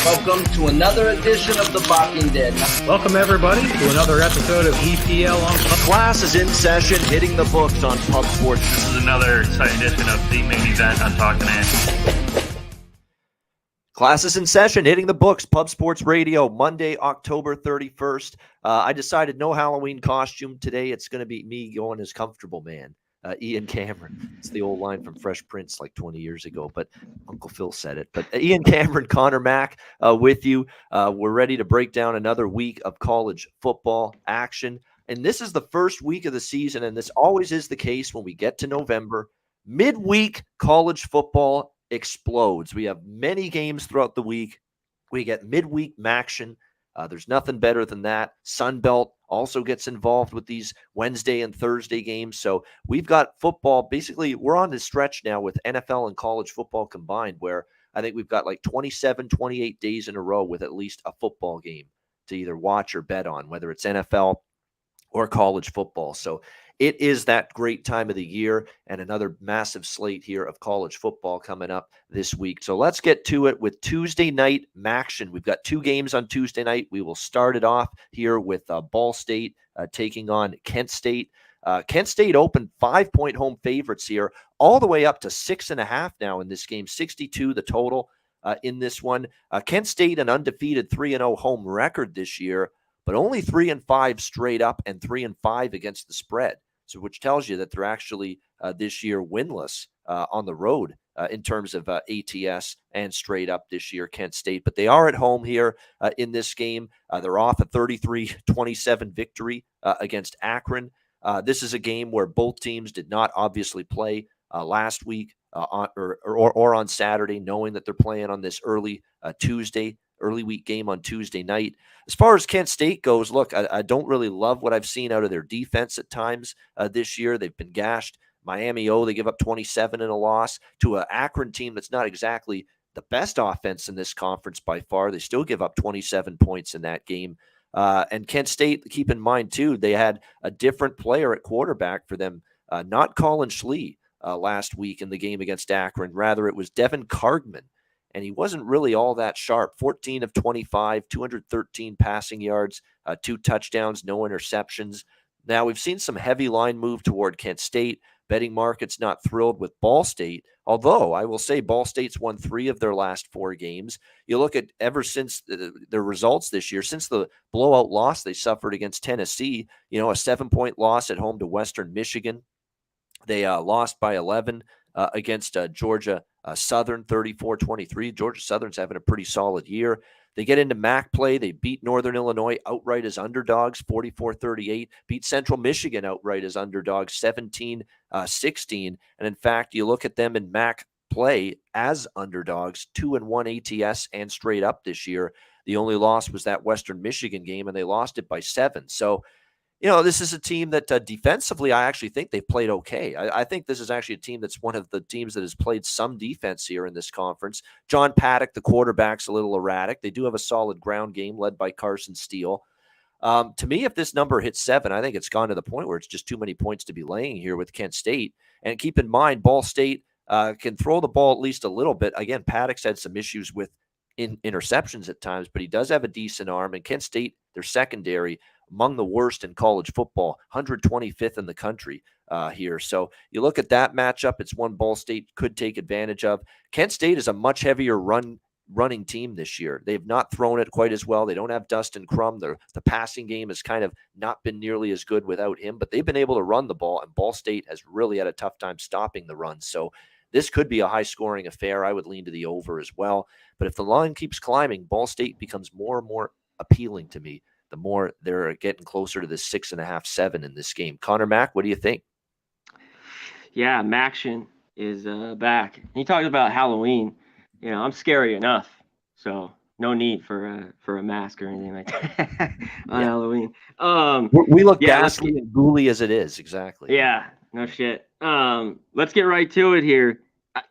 Welcome to another edition of The Walking Dead. Welcome, everybody, to another episode of EPL on Class is in session, hitting the books on Pub Sports. This is another exciting edition of the main event on Talking Ant. Class is in session, hitting the books, Pub Sports Radio, Monday, October 31st. I decided no Halloween costume today. It's going to be me going as comfortable man. Ian Cameron. It's the old line from Fresh Prince like 20 years ago, but Uncle Phil said it. But Ian Cameron, Conor Mac with you. We're ready to break down another week of college football action. And this is the first week of the season, and this always is the case when we get to November. Midweek college football explodes. We have many games throughout the week. We get midweek action. There's nothing better than that. Sunbelt also gets involved with these Wednesday and Thursday games. So we've got football. Basically, we're on this stretch now with NFL and college football combined where I think we've got like 27, 28 days in a row with at least a football game to either watch or bet on, whether it's NFL or college football. So it is that great time of the year and another massive slate here of college football coming up this week. So let's get to it with Tuesday night action. We've got two games on Tuesday night. We will start it off here with Ball State taking on Kent State. Kent State opened 5-point home favorites here, all the way up to 6.5 now in this game, 62 the total in this one. Kent State, an undefeated 3-0 home record this year, but only 3-5 straight up and 3-5 against the spread. So, which tells you that they're actually this year winless on the road in terms of ATS and straight up this year, Kent State. But they are at home here in this game. They're off a 33-27 victory against Akron. This is a game where both teams did not obviously play last week or on Saturday, knowing that they're playing on this early week game on Tuesday night. As far as Kent State goes, look, I don't really love what I've seen out of their defense at times this year. They've been gashed. Miami they give up 27 in a loss to an Akron team that's not exactly the best offense in this conference by far. They still give up 27 points in that game. And Kent State, keep in mind, too, they had a different player at quarterback for them, not Colin Schlee last week in the game against Akron. Rather, it was Devin Cargman. And he wasn't really all that sharp. 14 of 25, 213 passing yards, 2 touchdowns, no interceptions. Now, we've seen some heavy line move toward Kent State. Betting market's not thrilled with Ball State, although I will say Ball State's won 3 of their last 4 games. You look at ever since their results this year, since the blowout loss they suffered against Tennessee, a 7-point loss at home to Western Michigan. They lost by 11 against Georgia Southern, 34-23. Georgia Southern's having a pretty solid year. They get into MAC play. They beat Northern Illinois outright as underdogs, 44-38. Beat Central Michigan outright as underdogs, 17-16. And in fact, you look at them in MAC play as underdogs, 2-1 ATS and straight up this year. The only loss was that Western Michigan game, and they lost it by 7. So, this is a team that defensively, I actually think they've played okay. I think this is actually a team that's one of the teams that has played some defense here in this conference. John Paddock, the quarterback's a little erratic. They do have a solid ground game led by Carson Steele. To me, if this number hits 7, I think it's gone to the point where it's just too many points to be laying here with Kent State. And keep in mind, Ball State can throw the ball at least a little bit. Again, Paddock's had some issues with interceptions at times, but he does have a decent arm. And Kent State, their secondary, among the worst in college football, 125th in the country here. So you look at that matchup, it's one Ball State could take advantage of. Kent State is a much heavier running team this year. They've not thrown it quite as well. They don't have Dustin Crum. The passing game has kind of not been nearly as good without him, but they've been able to run the ball, and Ball State has really had a tough time stopping the run. So this could be a high-scoring affair. I would lean to the over as well. But if the line keeps climbing, Ball State becomes more and more appealing to me the more they're getting closer to the 6.5, 7 in this game. Conor Mac, what do you think? Yeah, Maction is back. He talked about Halloween. I'm scary enough, so no need for a mask or anything like that on Halloween. We look ghastly and ghouly as it is, exactly. Yeah, no shit. Let's get right to it here.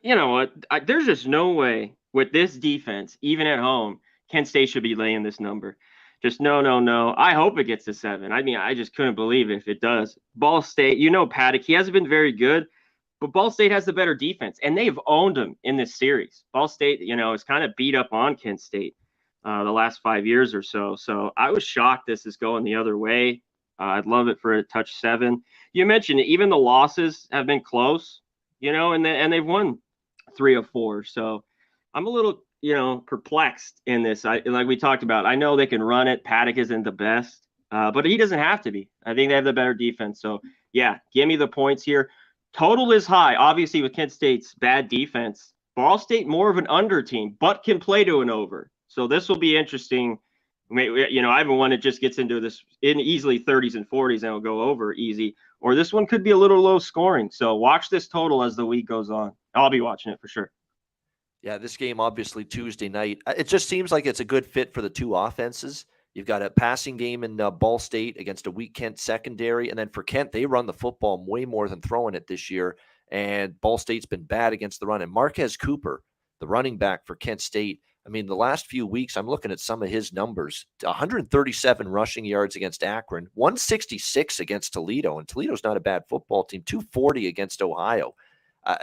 You know what? There's just no way with this defense, even at home, Kent State should be laying this number. Just no. I hope it gets to 7. I mean, I just couldn't believe it if it does. Ball State, Paddock, he hasn't been very good, but Ball State has the better defense, and they've owned them in this series. Ball State, is kind of beat up on Kent State. the last 5 years or so. So I was shocked this is going the other way. I'd love it for a touch 7. You mentioned it, even the losses have been close, and they've won 3 of 4. So I'm a little, perplexed in this. Like we talked about, I know they can run it. Paddock isn't the best, but he doesn't have to be. I think they have the better defense. So yeah, give me the points here. Total is high. Obviously, with Kent State's bad defense, Ball State more of an under team, but can play to an over. So this will be interesting. Either one it just gets into this in easily 30s and 40s and it'll go over easy, or this one could be a little low scoring. So watch this total as the week goes on. I'll be watching it for sure. Yeah, this game obviously Tuesday night. It just seems like it's a good fit for the two offenses. You've got a passing game in Ball State against a weak Kent secondary, and then for Kent, they run the football way more than throwing it this year, and Ball State's been bad against the run. And Marquez Cooper, the running back for Kent State, I mean, the last few weeks, I'm looking at some of his numbers, 137 rushing yards against Akron, 166 against Toledo, and Toledo's not a bad football team, 240 against Ohio.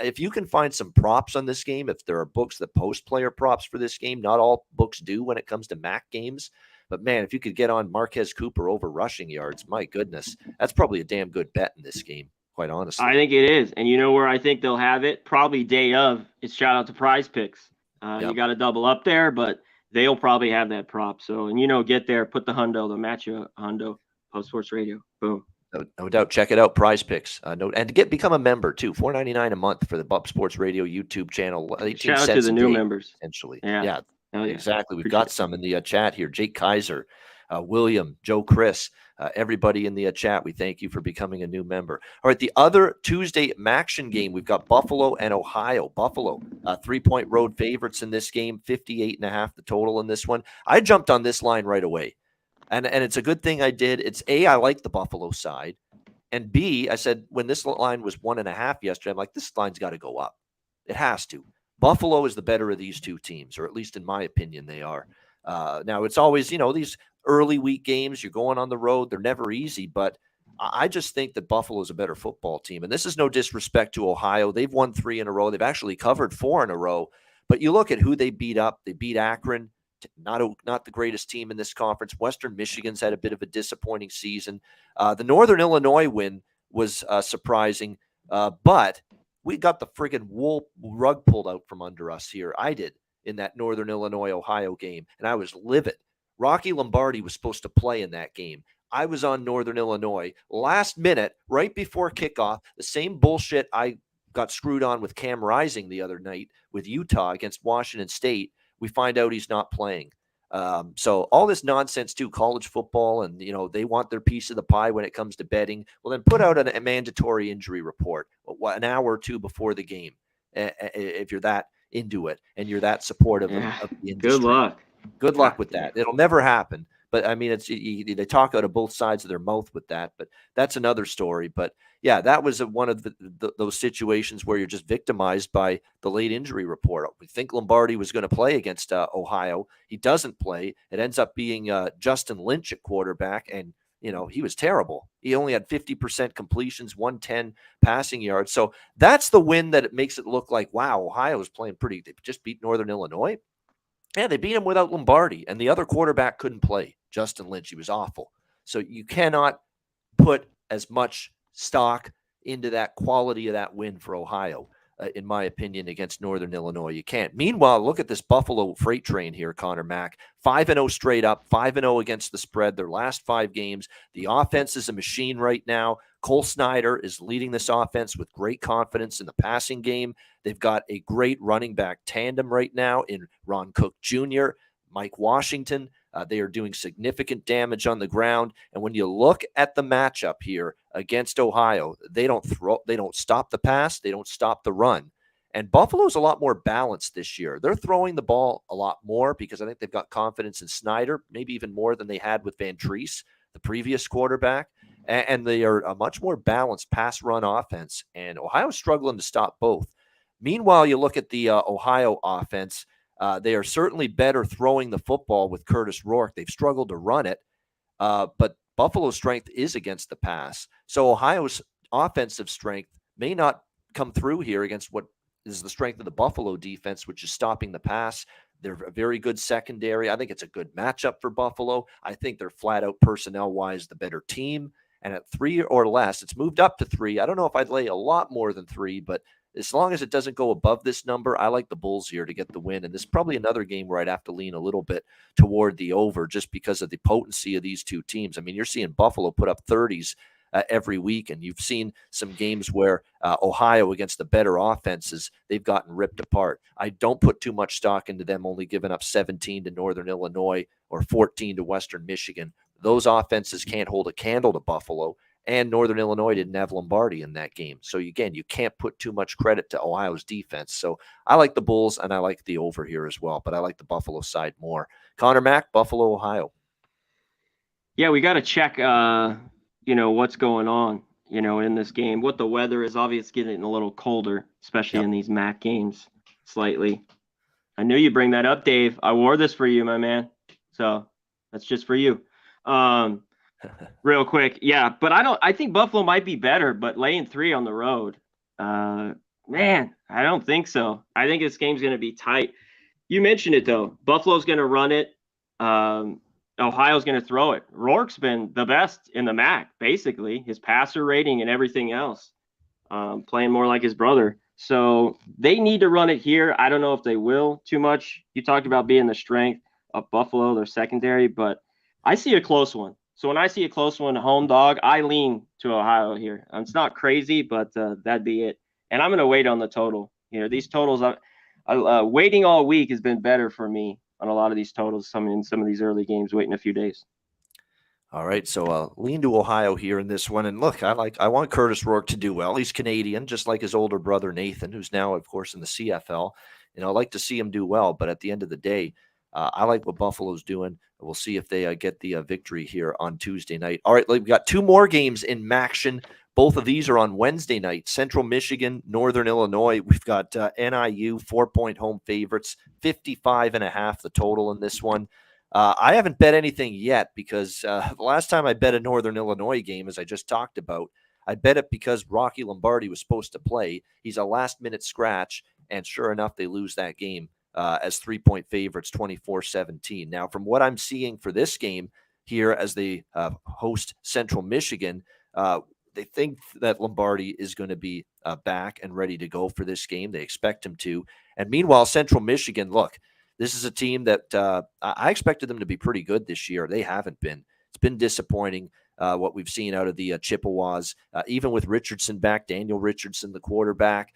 If you can find some props on this game, if there are books that post player props for this game, not all books do when it comes to MAC games. But, man, if you could get on Marquez Cooper over rushing yards, my goodness, that's probably a damn good bet in this game, quite honestly. I think it is. And you know where I think they'll have it? Probably day of. It's shout out to Prize Picks. Yep. You got to double up there, but they'll probably have that prop. So, and get there, put the hundo, they'll match you a hundo, Pub Sports Radio. Boom. No doubt. Check it out. Prize Picks. And to become a member too. $4.99 a month for the Pub Sports Radio YouTube channel. 18 Shout out cents to the new members. Essentially. Yeah. Exactly. We've got some in the chat here. Jake Kaiser, William, Joe Chris, everybody in the chat. We thank you for becoming a new member. All right. The other Tuesday action game, we've got Buffalo and Ohio. Buffalo, 3-point road favorites in this game, 58.5 the total in this one. I jumped on this line right away. And it's a good thing I did. It's A, I like the Buffalo side. And B, I said when this line was 1.5 yesterday, I'm like, this line's got to go up. It has to. Buffalo is the better of these two teams, or at least in my opinion, they are. Now, it's always, these early week games, you're going on the road. They're never easy, but I just think that Buffalo is a better football team. And this is no disrespect to Ohio. They've won 3 in a row. They've actually covered 4 in a row. But you look at who they beat up. They beat Akron. Not the greatest team in this conference. Western Michigan's had a bit of a disappointing season. The Northern Illinois win was surprising, but we got the friggin' wool rug pulled out from under us here. I did in that Northern Illinois-Ohio game, and I was livid. Rocky Lombardi was supposed to play in that game. I was on Northern Illinois. Last minute, right before kickoff, the same bullshit I got screwed on with Cam Rising the other night with Utah against Washington State. We find out he's not playing. So all this nonsense too, college football, and they want their piece of the pie when it comes to betting. Well, then put out a mandatory injury report an hour or two before the game, if you're that into it and you're that supportive of the industry. Good luck with that. It'll never happen. But I mean, they talk out of both sides of their mouth with that. But that's another story. But yeah, that was one of those situations where you're just victimized by the late injury report. We think Lombardi was going to play against Ohio. He doesn't play. It ends up being Justin Lynch at quarterback, and he was terrible. He only had 50% completions, 110 passing yards. So that's the win that it makes it look like, wow, Ohio is playing pretty. They just beat Northern Illinois. Yeah, they beat him without Lombardi, and the other quarterback couldn't play, Justin Lynch. He was awful. So you cannot put as much stock into that quality of that win for Ohio, in my opinion, against Northern Illinois. You can't. Meanwhile, look at this Buffalo freight train here, Conor Mac. 5-0 straight up, 5-0 against the spread, their last 5 games. The offense is a machine right now. Cole Snyder is leading this offense with great confidence in the passing game. They've got a great running back tandem right now in Ron Cook Jr., Mike Washington. They are doing significant damage on the ground. And when you look at the matchup here against Ohio, they don't stop the pass, they don't stop the run. And Buffalo's a lot more balanced this year. They're throwing the ball a lot more because I think they've got confidence in Snyder, maybe even more than they had with Van Treese, the previous quarterback. And they are a much more balanced pass-run offense. And Ohio's struggling to stop both. Meanwhile, you look at the Ohio offense. They are certainly better throwing the football with Curtis Rourke. They've struggled to run it, but Buffalo's strength is against the pass. So Ohio's offensive strength may not come through here against what is the strength of the Buffalo defense, which is stopping the pass. They're a very good secondary. I think it's a good matchup for Buffalo. I think they're flat out personnel-wise the better team. And at 3 or less, it's moved up to 3. I don't know if I'd lay a lot more than 3, but as long as it doesn't go above this number, I like the Bulls here to get the win. And this is probably another game where I'd have to lean a little bit toward the over just because of the potency of these two teams. I mean, you're seeing Buffalo put up 30s every week, and you've seen some games where Ohio against the better offenses, they've gotten ripped apart. I don't put too much stock into them only giving up 17 to Northern Illinois or 14 to Western Michigan. Those offenses can't hold a candle to Buffalo, and Northern Illinois didn't have Lombardi in that game. So again, you can't put too much credit to Ohio's defense. So I like the Bulls, and I like the over here as well, but I like the Buffalo side more. Conor Mac, Buffalo, Ohio. Yeah, we got to check what's going on, in this game. What the weather is. Obviously, it's getting a little colder, especially in these MAC games, slightly. I knew you'd bring that up, Dave. I wore this for you, my man. So that's just for you. Real quick. Yeah, but I think Buffalo might be better, but laying 3 on the road, man, I don't think so. I think this game's going to be tight. You mentioned it, though. Buffalo's going to run it. Ohio's going to throw it. Rourke's been the best in the MAC, basically, his passer rating and everything else, playing more like his brother. So they need to run it here. I don't know if they will too much. You talked about being the strength of Buffalo, their secondary, but I see a close one. So when I see a close one, home dog, I lean to Ohio here. It's not crazy, but that'd be it. And I'm going to wait on the total. These totals, waiting all week has been better for me on a lot of these totals. In some of these early games, waiting a few days. All right, so lean to Ohio here in this one. And look, I want Curtis Rourke to do well. He's Canadian, just like his older brother Nathan, who's now, of course, in the CFL. I like to see him do well, but at the end of the day, I like what Buffalo's doing. We'll see if they get the victory here on Tuesday night. All right, we've got 2 more games in Maction. Both of these are on Wednesday night. Central Michigan, Northern Illinois. We've got NIU, 4-point home favorites, 55.5 the total in this one. I haven't bet anything yet because the last time I bet a Northern Illinois game, as I just talked about, I bet it because Rocky Lombardi was supposed to play. He's a last-minute scratch, and sure enough, they lose that game as 3-point favorites, 24-17. Now, from what I'm seeing for this game here as they host Central Michigan, they think that Lombardi is going to be back and ready to go for this game. They expect him to. And meanwhile, Central Michigan, look, this is a team that I expected them to be pretty good this year. They haven't been. It's been disappointing what we've seen out of the Chippewas. Even with Richardson back, Daniel Richardson, the quarterback,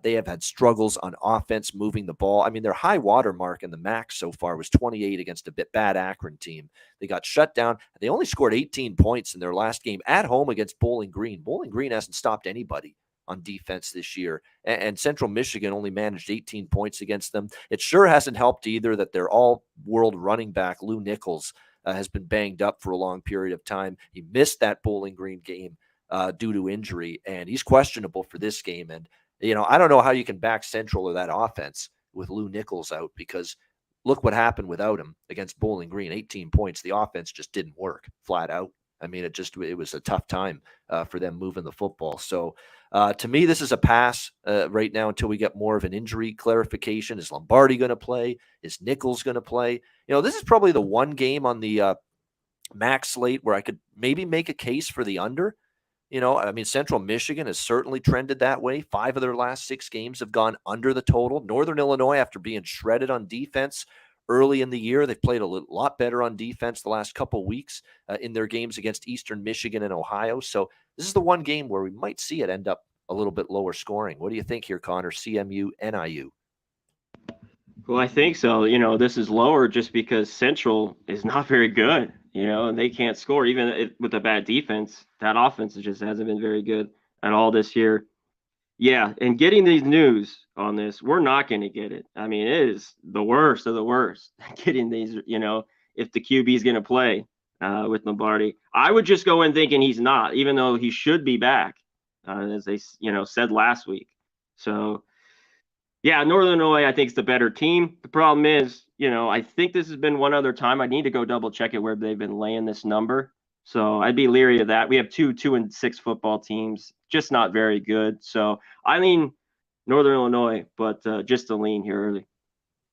they have had struggles on offense moving the ball. I mean, their high water mark in the MAC so far was 28 against a bad Akron team. They got shut down. They only scored 18 points in their last game at home against Bowling Green. Bowling Green hasn't stopped anybody on defense this year. And Central Michigan only managed 18 points against them. It sure hasn't helped either that their all-world running back, Lou Nichols, has been banged up for a long period of time. He missed that Bowling Green game due to injury, and he's questionable for this game. And, I don't know how you can back Central or that offense with Lou Nichols out because look what happened without him against Bowling Green, 18 points. The offense just didn't work flat out. I mean, it was a tough time for them moving the football. So to me, this is a pass right now until we get more of an injury clarification. Is Lombardi going to play? Is Nichols going to play? This is probably the one game on the MAC slate where I could maybe make a case for the under. Central Michigan has certainly trended that way. 5 of their last 6 games have gone under the total. Northern Illinois, after being shredded on defense early in the year, they've played a lot better on defense the last couple weeks in their games against Eastern Michigan and Ohio. So this is the one game where we might see it end up a little bit lower scoring. What do you think here, Connor? CMU, NIU? Well, I think so. This is lower just because Central is not very good, and they can't score even with a bad defense. That offense just hasn't been very good at all this year. Yeah, and getting these news on this, we're not going to get it. I mean, it is the worst of the worst getting these, if the QB is going to play with Lombardi. I would just go in thinking he's not, even though he should be back, as they, said last week. So, yeah, Northern Illinois, I think, is the better team. The problem is, I think this has been one other time. I need to go double check it where they've been laying this number. So I'd be leery of that. We have 2 2-6 football teams, just not very good. So I lean Northern Illinois, but just a lean here early.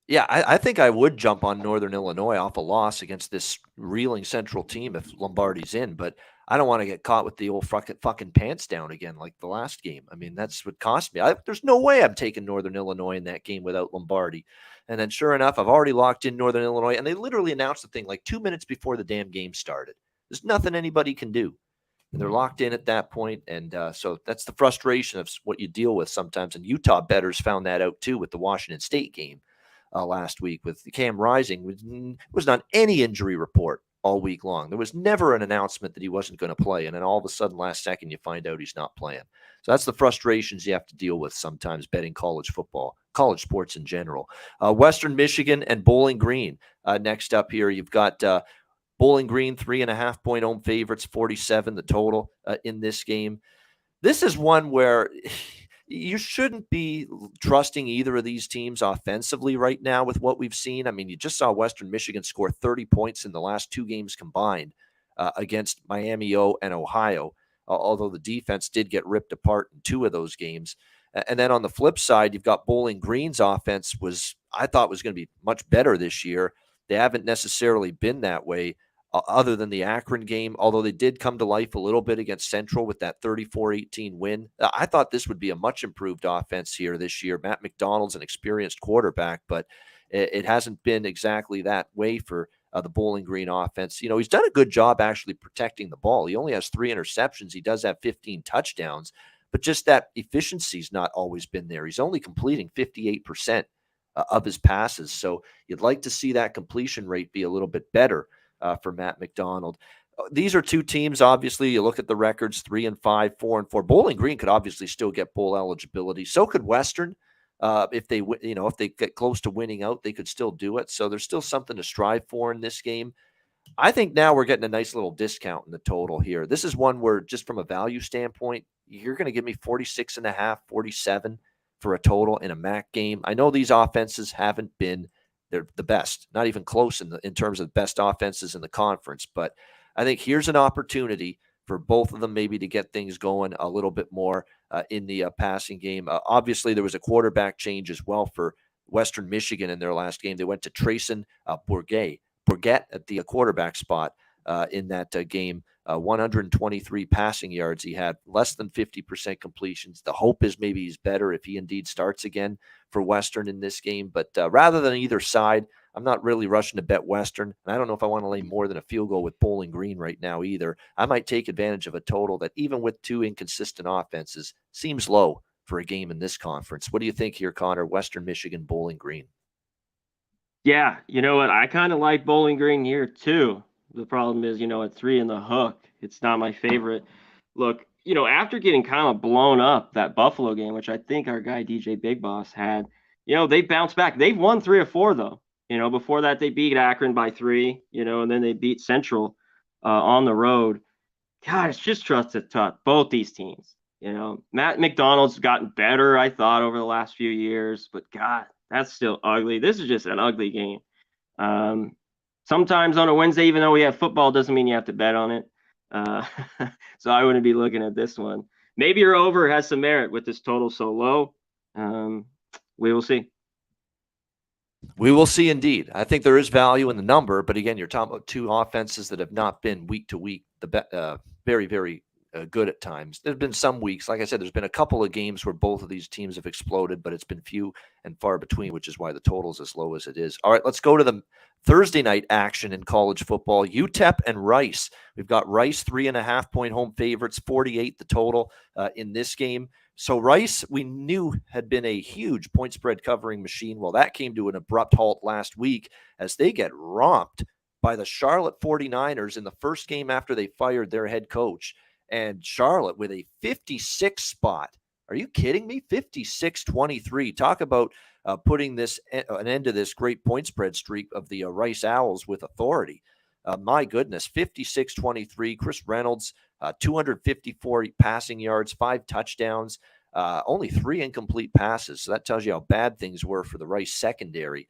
Yeah, I think I would jump on Northern Illinois off a loss against this reeling Central team if Lombardi's in, but I don't want to get caught with the old fucking pants down again like the last game. I mean, that's what cost me. There's no way I'm taking Northern Illinois in that game without Lombardi. And then sure enough, I've already locked in Northern Illinois, and they literally announced the thing like 2 minutes before the damn game started. There's nothing anybody can do. And they're locked in at that point, and so that's the frustration of what you deal with sometimes. And Utah bettors found that out too with the Washington State game last week with Cam Rising. Was not any injury report all week long. There was never an announcement that he wasn't going to play, and then all of a sudden last second you find out he's not playing. So that's the frustrations you have to deal with sometimes betting college football, college sports in general. Western Michigan and Bowling Green. Next up here, you've got Bowling Green, 3.5-point home favorites, 47 the total in this game. This is one where you shouldn't be trusting either of these teams offensively right now with what we've seen. I mean, you just saw Western Michigan score 30 points in the last 2 games combined against Miami O and Ohio, although the defense did get ripped apart in 2 of those games. And then on the flip side, you've got Bowling Green's offense I thought was going to be much better this year. They haven't necessarily been that way other than the Akron game, although they did come to life a little bit against Central with that 34-18 win. I thought this would be a much improved offense here this year. Matt McDonald's an experienced quarterback, but it hasn't been exactly that way for the Bowling Green offense. You know, he's done a good job actually protecting the ball. He only has 3 interceptions. He does have 15 touchdowns, but just that efficiency's not always been there. He's only completing 58% of his passes. So you'd like to see that completion rate be a little bit better for Matt McDonald. These are 2 teams, obviously, you look at the records, 3-5, 4-4. Bowling Green could obviously still get bowl eligibility. So could Western. If they get close to winning out, they could still do it. So there's still something to strive for in this game. I think now we're getting a nice little discount in the total here. This is one where just from a value standpoint, you're going to give me 46.5, 47 for a total in a MAC game. I know these offenses haven't been they're the best, not even close in terms of best offenses in the conference. But I think here's an opportunity for both of them maybe to get things going a little bit more in the passing game. Obviously, there was a quarterback change as well for Western Michigan in their last game. They went to Trayson Bourget at the quarterback spot in that game. 123 passing yards. He had less than 50% completions. The hope is maybe he's better if he indeed starts again for Western in this game. But rather than either side, I'm not really rushing to bet Western. And I don't know if I want to lay more than a field goal with Bowling Green right now either. I might take advantage of a total that even with 2 inconsistent offenses seems low for a game in this conference. What do you think here, Connor? Western Michigan, Bowling Green. Yeah, you know what? I kind of like Bowling Green here too. The problem is, at 3 in the hook, it's not my favorite. Look, after getting kind of blown up that Buffalo game, which I think our guy DJ Big Boss had, they bounced back. They've won 3 or 4 though. Before that they beat Akron by 3, and then they beat Central on the road. God, it's just trusted tough. Both these teams. Matt McDonald's gotten better, I thought, over the last few years, but God, that's still ugly. This is just an ugly game. Sometimes on a Wednesday, even though we have football, doesn't mean you have to bet on it. So I wouldn't be looking at this one. Maybe your over has some merit with this total so low. We will see. We will see indeed. I think there is value in the number, but again, you're talking about 2 offenses that have not been week to week very, very good at times. There have been some weeks, like I said, there's been a couple of games where both of these teams have exploded, but it's been few and far between, which is why the total's as low as it is. All right, let's go to the Thursday night action in college football. UTEP and Rice. We've got Rice 3.5-point home favorites, 48 the total in this game. So Rice, we knew had been a huge point spread covering machine. Well, that came to an abrupt halt last week as they get romped by the Charlotte 49ers in the first game after they fired their head coach. And Charlotte with a 56 spot. Are you kidding me? 56-23. Talk about putting an end to this great point spread streak of the Rice Owls with authority. My goodness, 56-23. Chris Reynolds, 254 passing yards, 5 touchdowns, only 3 incomplete passes. So that tells you how bad things were for the Rice secondary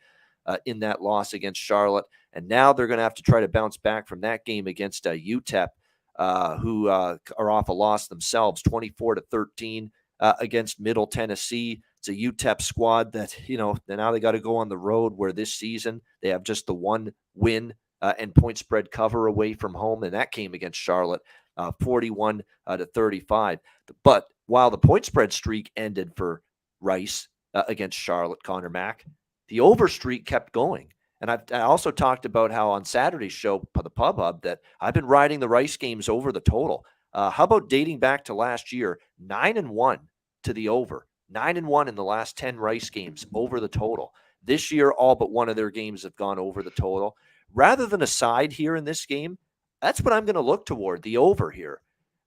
in that loss against Charlotte. And now they're going to have to try to bounce back from that game against UTEP, who are off a loss themselves, 24-13 against Middle Tennessee. It's a UTEP squad that, now they got to go on the road where this season they have just the one win and point spread cover away from home. And that came against Charlotte, 41-35. But while the point spread streak ended for Rice against Charlotte, Conor Mac, the over streak kept going. And I also talked about how on Saturday's show, the Pub Hub, that I've been riding the Rice games over the total. How about dating back to last year, 9-1 to the over, 9-1 in the last 10 Rice games over the total. This year, all but one of their games have gone over the total. Rather than a side here in this game, that's what I'm going to look toward, the over here.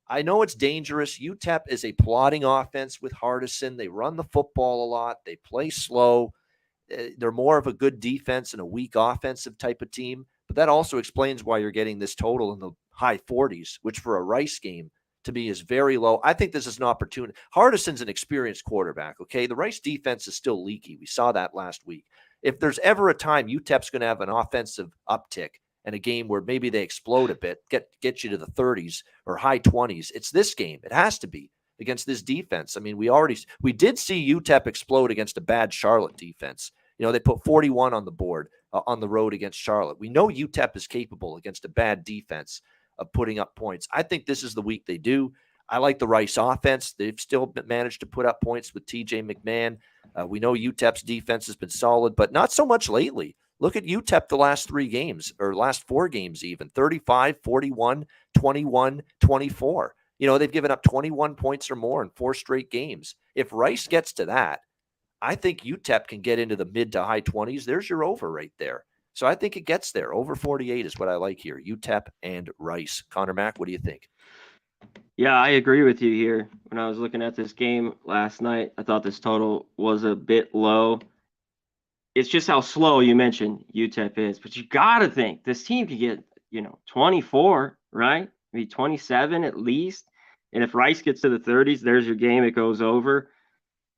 I know it's dangerous. UTEP is a plodding offense with Hardison. They run the football a lot. They play slow. They're more of a good defense and a weak offensive type of team. But that also explains why you're getting this total in the high 40s, which for a Rice game to me is very low. I think this is an opportunity. Hardison's an experienced quarterback, okay? The Rice defense is still leaky. We saw that last week. If there's ever a time UTEP's going to have an offensive uptick and a game where maybe they explode a bit, get you to the 30s or high 20s, it's this game. It has to be against this defense. I mean, we did see UTEP explode against a bad Charlotte defense. They put 41 on the board on the road against Charlotte. We know UTEP is capable against a bad defense of putting up points. I think this is the week they do. I like the Rice offense. They've still managed to put up points with TJ McMahon. We know UTEP's defense has been solid, but not so much lately. Look at UTEP the last 3 games, or last 4 games even, 35, 41, 21, 24. They've given up 21 points or more in 4 straight games. If Rice gets to that, I think UTEP can get into the mid to high 20s. There's your over right there. So I think it gets there. Over 48 is what I like here. UTEP and Rice. Conor Mac, what do you think? Yeah, I agree with you here. When I was looking at this game last night, I thought this total was a bit low. It's just how slow you mentioned UTEP is. But you got to think this team could get, 24, right? Maybe 27 at least. And if Rice gets to the 30s, there's your game. It goes over.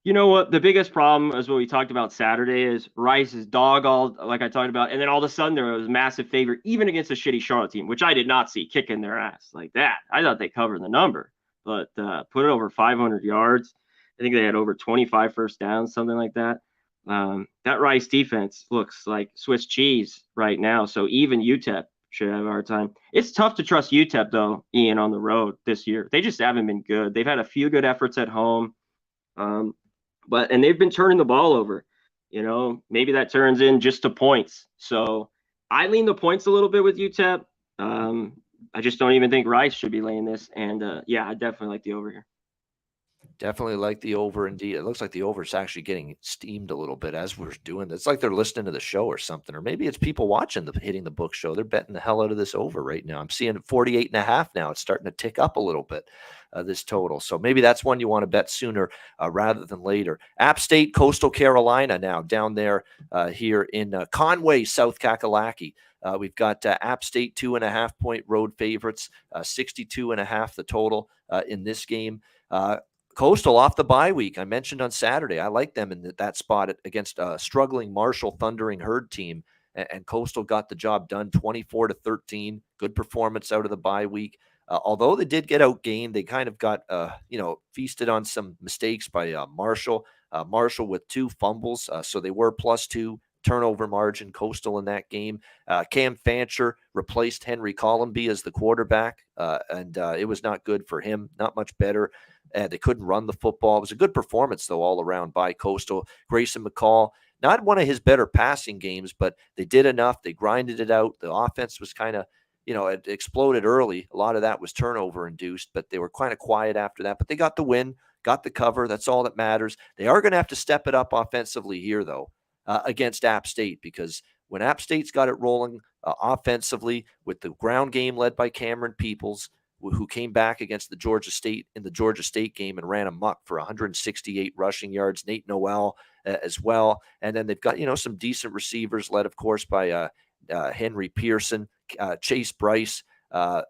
You know what? The biggest problem is what we talked about Saturday is Rice is dog-alled, like I talked about. And then all of a sudden there was a massive favorite, even against a shitty Charlotte team, which I did not see kicking their ass like that. I thought they covered the number, but put it over 500 yards. I think they had over 25 first downs, something like that. That Rice defense looks like Swiss cheese right now. So even UTEP should have a hard time. It's tough to trust UTEP, though, Ian, on the road this year. They just haven't been good. They've had a few good efforts at home. And they've been turning the ball over, maybe that turns in just to points. So I lean the points a little bit with UTEP. I just don't even think Rice should be laying this. And I definitely like the over here. Definitely like the over indeed. It looks like the over is actually getting steamed a little bit as we're doing this. It's like they're listening to the show or something, or maybe it's people watching the Hitting the Book show. They're betting the hell out of this over right now. I'm seeing 48.5 now. It's starting to tick up a little bit, this total. So maybe that's one you want to bet sooner rather than later. App State, Coastal Carolina now down there here in Conway, South Kakalaki. We've got App State 2.5-point road favorites, 62.5 the total in this game. Coastal off the bye week. I mentioned on Saturday, I like them in that spot against a struggling Marshall Thundering Herd team, and Coastal got the job done 24-13. Good performance out of the bye week. Although they did get outgained, they kind of got feasted on some mistakes by Marshall. Marshall with 2 fumbles, so they were +2 turnover margin, Coastal in that game. Cam Fancher replaced Henry Columby as the quarterback, and it was not good for him. Not much better. They couldn't run the football. It was a good performance, though, all around by Coastal. Grayson McCall, not one of his better passing games, but they did enough. They grinded it out. The offense was kind of, it exploded early. A lot of that was turnover induced, but they were kind of quiet after that. But they got the win, got the cover. That's all that matters. They are going to have to step it up offensively here, though, against App State, because when App State's got it rolling offensively with the ground game led by Cameron Peoples, who came back against the Georgia State game and ran amok for 168 rushing yards. Nate Noel as well. And then they've got, some decent receivers led, of course, by Henry Pearson, Chase Bryce,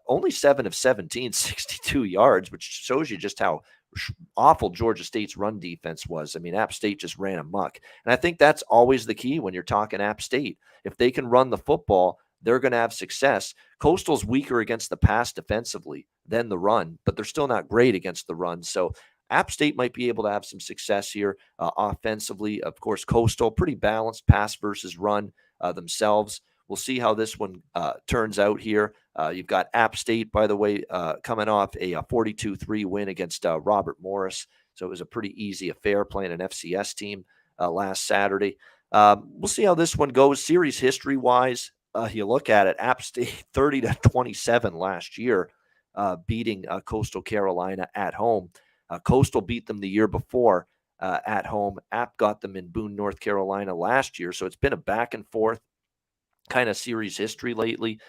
only 7 of 17, 62 yards, which shows you just how awful Georgia State's run defense was. I mean, App State just ran amok. And I think that's always the key when you're talking App State. If they can run the football, they're going to have success. Coastal's weaker against the pass defensively than the run, but they're still not great against the run. So App State might be able to have some success here offensively. Of course, Coastal, pretty balanced pass versus run themselves. We'll see how this one turns out here. You've got App State, by the way, coming off a 42-3 win against Robert Morris. So it was a pretty easy affair playing an FCS team last Saturday. We'll see how this one goes. Series history-wise, you look at it, App State 30-27 last year, beating Coastal Carolina at home. Coastal beat them the year before at home. App got them in Boone, North Carolina last year. So it's been a back and forth kind of series history lately.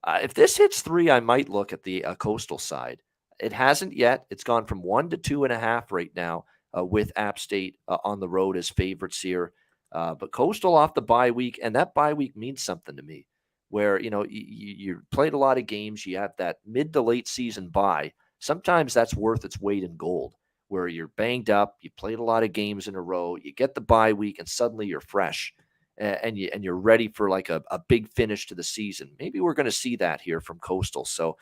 If this hits 3, I might look at the Coastal side. It hasn't yet. It's gone from 1 to 2.5 right now with App State on the road as favorites here. But Coastal off the bye week, and that bye week means something to me, where, you played a lot of games. You have that mid to late season bye. Sometimes that's worth its weight in gold, where you're banged up, you played a lot of games in a row, you get the bye week, and suddenly you're fresh. And you're ready for like a big finish to the season. Maybe we're going to see that here from Coastal. So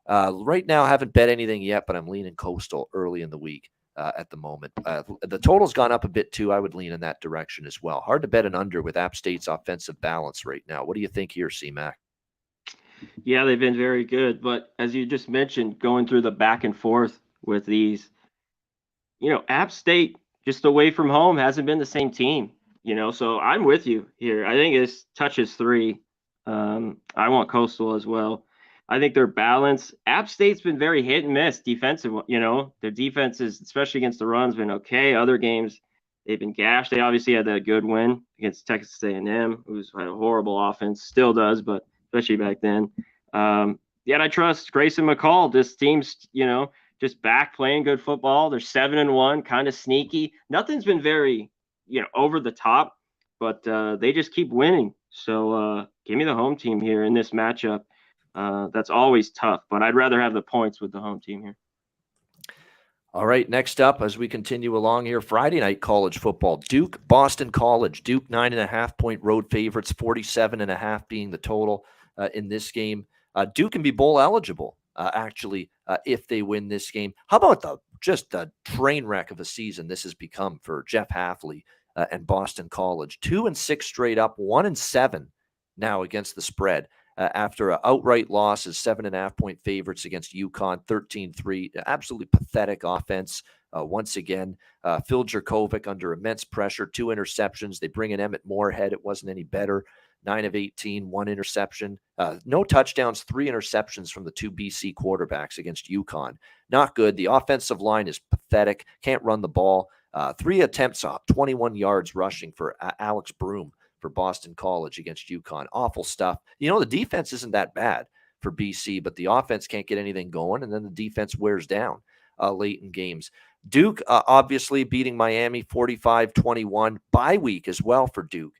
right now, I haven't bet anything yet, but I'm leaning Coastal early in the week at the moment. The total's gone up a bit too. I would lean in that direction as well. Hard to bet an under with App State's offensive balance right now. What do you think here, C-Mac? Yeah, they've been very good. But as you just mentioned, going through the back and forth with these, App State just away from home hasn't been the same team. So I'm with you here. I think this touches 3. I want Coastal as well. I think their balance. App State's been very hit and miss defensive. Their defense is, especially against the run, has been okay. Other games, they've been gashed. They obviously had that good win against Texas A&M, who's had a horrible offense, still does, but especially back then. Yet I trust Grayson McCall. This team's, just back playing good football. They're 7-1, kind of sneaky. Nothing's been very over the top, but they just keep winning. So give me the home team here in this matchup. That's always tough, but I'd rather have the points with the home team here. All right, next up, as we continue along here, Friday night college football. Duke, Boston College. Duke 9.5-point road favorites, 47.5 being the total in this game. Duke can be bowl eligible, actually, if they win this game. How about just the train wreck of a season this has become for Jeff Hafley and Boston College? 2-6 straight up, 1-7 now against the spread after an outright loss as 7.5-point favorites against UConn, 13-3. Absolutely pathetic offense once again. Phil Jerkovic under immense pressure, 2 interceptions. They bring in Emmett Moorhead. It wasn't any better. 9 of 18, 1 interception. No touchdowns, 3 interceptions from the 2 BC quarterbacks against UConn. Not good. The offensive line is pathetic. Can't run the ball. 3 attempts off, 21 yards rushing for Alex Broom for Boston College against UConn. Awful stuff. The defense isn't that bad for BC, but the offense can't get anything going, and then the defense wears down late in games. Duke obviously beating Miami 45-21. Bye week as well for Duke.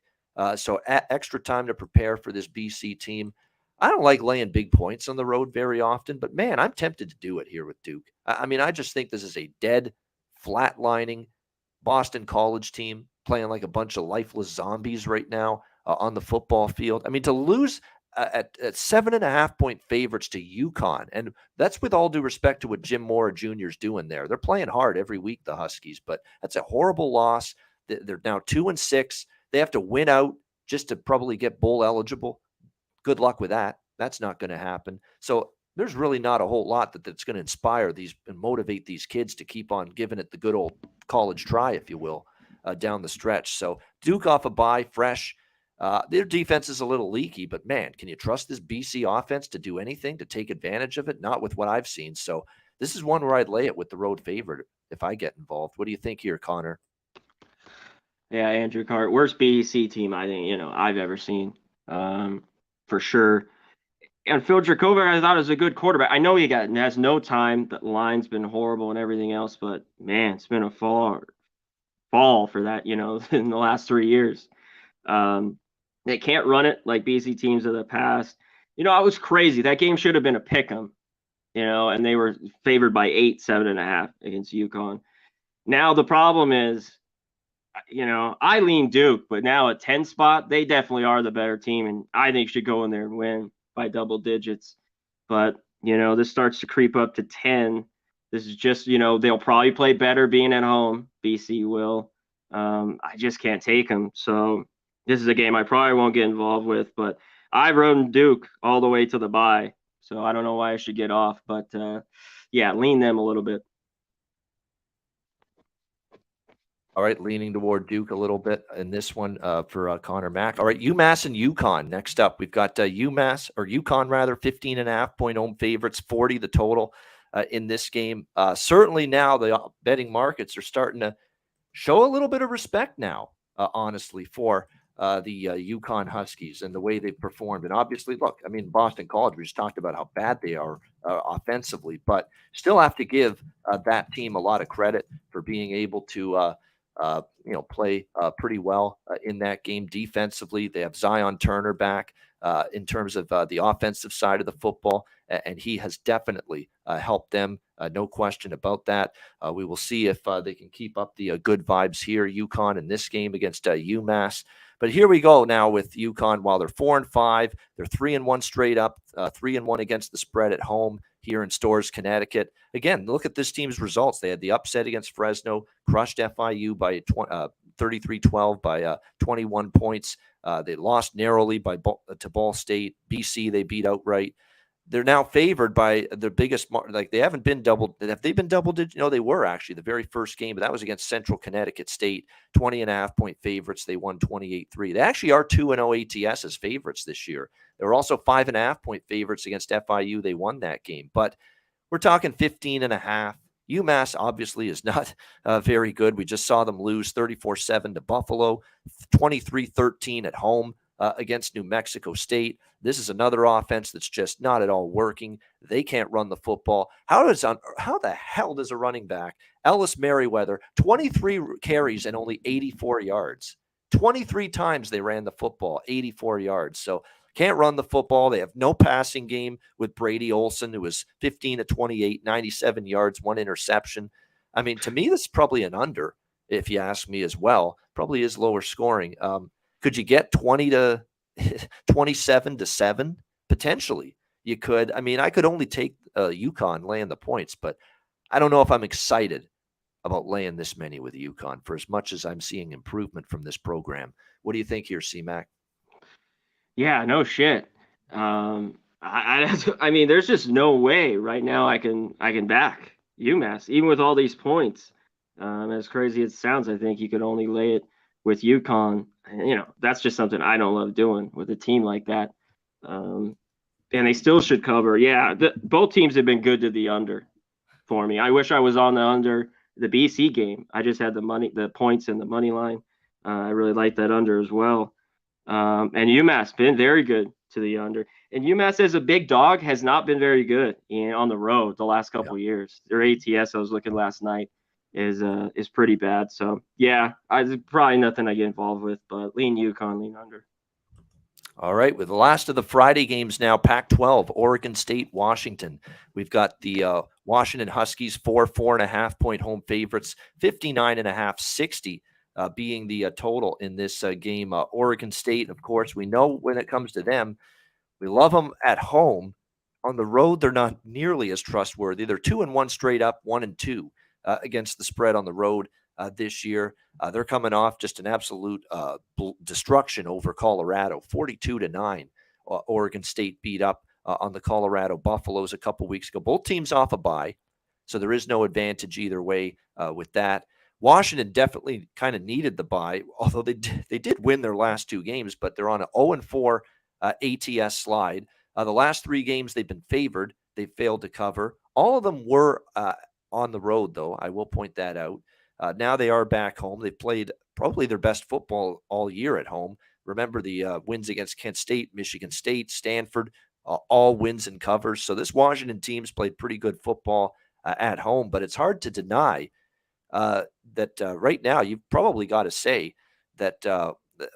So extra time to prepare for this BC team. I don't like laying big points on the road very often, but man, I'm tempted to do it here with Duke. I just think this is a dead, flatlining Boston College team playing like a bunch of lifeless zombies right now on the football field. To lose at 7.5-point favorites to UConn, and that's with all due respect to what Jim Mora Jr. is doing there. They're playing hard every week, the Huskies, but that's a horrible loss. They're now 2-6. They have to win out just to probably get bowl eligible. Good luck with that. That's not going to happen. So there's really not a whole lot that's going to inspire these and motivate these kids to keep on giving it the good old college try, if you will, down the stretch. So Duke off a bye, fresh. Their defense is a little leaky, but man, can you trust this BC offense to do anything to take advantage of it? Not with what I've seen. So this is one where I'd lay it with the road favorite if I get involved. What do you think here, Connor? Yeah, Andrew Cart, worst BC team I think I've ever seen, for sure. And Phil Jerkovic, I thought was a good quarterback. I know he has no time. The line's been horrible and everything else, but man, it's been a fall for that. In the last 3 years, they can't run it like BC teams of the past. I was crazy. That game should have been a pick 'em, and they were favored by 8, 7.5 against UConn. Now the problem is, I lean Duke, but now at 10 spot, they definitely are the better team, and I think should go in there and win by double digits. But, this starts to creep up to 10. This is just, they'll probably play better being at home. BC will. I just can't take them. So this is a game I probably won't get involved with, but I rode Duke all the way to the bye. So I don't know why I should get off, but yeah, lean them a little bit. All right, leaning toward Duke a little bit in this one for Conor Mac. All right, UMass and UConn next up. We've got UConn rather, 15.5-point home favorites, 40 the total in this game. Certainly now the betting markets are starting to show a little bit of respect now, honestly, for the UConn Huskies and the way they've performed. And obviously, look, I mean, Boston College, we just talked about how bad they are offensively, but still have to give that team a lot of credit for being able to play pretty well in that game defensively. They have Zion Turner back in terms of the offensive side of the football, and he has definitely helped them. No question about that. We will see if they can keep up the good vibes here, UConn, in this game against UMass. But here we go now with UConn. While they're 4-5, they're 3-1 straight up, 3-1 against the spread at home here in Storrs, Connecticut. Again, look at this team's results. They had the upset against Fresno, crushed FIU by 33-12 by 21 points. They lost narrowly to Ball State. BC they beat outright. They're now favored by the biggest, they haven't been double. Have they been double digit? No, they were actually the very first game, but that was against Central Connecticut State, 20.5-point favorites. They won 28-3. They actually are 2-0 ATS as favorites this year. They were also 5.5-point favorites against FIU. They won that game, but we're talking 15.5. UMass obviously is not very good. We just saw them lose 34-7 to Buffalo, 23-13 at home against New Mexico State. This is another offense that's just not at all working. They can't run the football. How the hell does a running back, Ellis Merriweather, 23 carries and only 84 yards? 23 times they ran the football, 84 yards. So can't run the football. They have no passing game with Brady Olson, who was 15-28, 97 yards, 1 interception. I mean, to me, this is probably an under, if you ask me as well. Probably is lower scoring. Could you get 27-7? Potentially. You could. I mean, I could only take UConn laying the points, but I don't know if I'm excited about laying this many with UConn for as much as I'm seeing improvement from this program. What do you think here, C-Mac? Yeah, no shit. I mean, there's just no way right now I can back UMass, even with all these points. As crazy as it sounds, I think you could only lay it with UConn. That's just something I don't love doing with a team like that. And they still should cover. Yeah, both teams have been good to the under for me. I wish I was on the under the BC game. I just had the points and the money line. I really like that under as well. And UMass been very good to the under. And UMass as a big dog has not been very good on the road the last couple of years. Their ATS, I was looking last night, is pretty bad. So yeah, probably nothing I get involved with, but lean UConn, lean under. All right, with the last of the Friday games now, Pac-12, Oregon State, Washington. We've got the Washington Huskies 4.5-point home favorites, 59.5, 60 being the total in this game. Oregon State, of course, we know when it comes to them, we love them at home. On the road, they're not nearly as trustworthy. They're 2-1 straight up, 1-2 against the spread on the road this year. They're coming off just an absolute destruction over Colorado, 42-9. Oregon State beat up on the Colorado Buffaloes a couple weeks ago. Both teams off a bye, so there is no advantage either way with that. Washington definitely kind of needed the bye, although they did win their last 2 games, but they're on an 0-4 ATS slide. The last 3 games they've been favored. They failed to cover. All of them were on the road, though. I will point that out. Now they are back home. They played probably their best football all year at home. Remember the wins against Kent State, Michigan State, Stanford, all wins and covers. So this Washington team's played pretty good football at home, but it's hard to deny that right now you've probably got to say that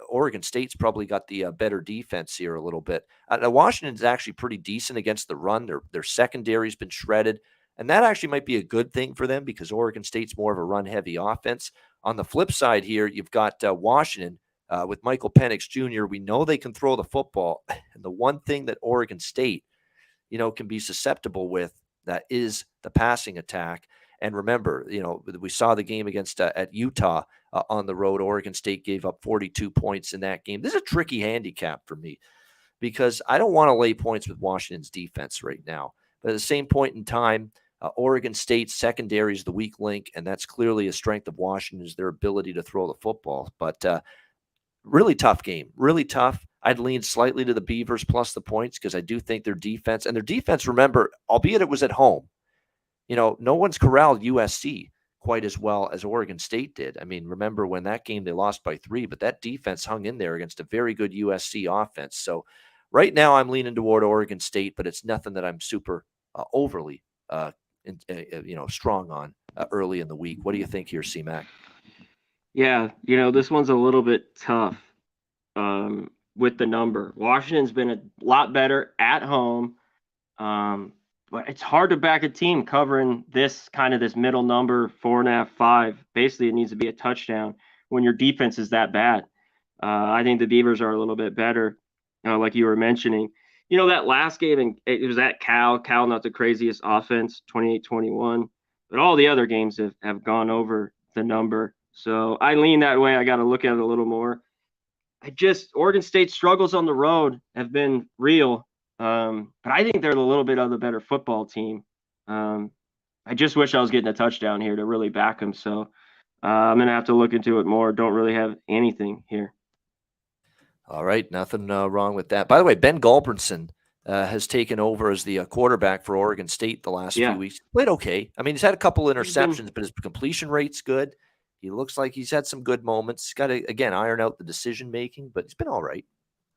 Oregon State's probably got the better defense here a little bit. Washington's actually pretty decent against the run. Their secondary's been shredded. And that actually might be a good thing for them because Oregon State's more of a run-heavy offense. On the flip side here, you've got Washington with Michael Penix Jr. We know they can throw the football. And the one thing that Oregon State, can be susceptible with that is the passing attack. And remember, we saw the game against at Utah on the road. Oregon State gave up 42 points in that game. This is a tricky handicap for me because I don't want to lay points with Washington's defense right now. But at the same point in time, Oregon State's secondary is the weak link, and that's clearly a strength of Washington is their ability to throw the football. But really tough game, really tough. I'd lean slightly to the Beavers plus the points because I do think their defense, remember, albeit it was at home, no one's corralled USC quite as well as Oregon State did. I mean, remember when that game they lost by 3, but that defense hung in there against a very good USC offense. So right now I'm leaning toward Oregon State, but it's nothing that I'm super overly strong on early in the week. What do you think here, C-Mac? Yeah, this one's a little bit tough with the number. Washington's been a lot better at home, but it's hard to back a team covering this middle number, 4.5, 5. Basically, it needs to be a touchdown when your defense is that bad. I think the Beavers are a little bit better, like you were mentioning. That last game, and it was at Cal. Cal, not the craziest offense, 28-21. But all the other games have gone over the number. So I lean that way. I got to look at it a little more. Oregon State's struggles on the road have been real. But I think they're a little bit of the better football team. I just wish I was getting a touchdown here to really back them. So I'm going to have to look into it more. Don't really have anything here. All right, nothing wrong with that. By the way, Ben Gulbranson has taken over as the quarterback for Oregon State the last few weeks. Played okay. I mean, he's had a couple interceptions, but his completion rate's good. He looks like he's had some good moments. He's got to, again, iron out the decision-making, but he's been all right.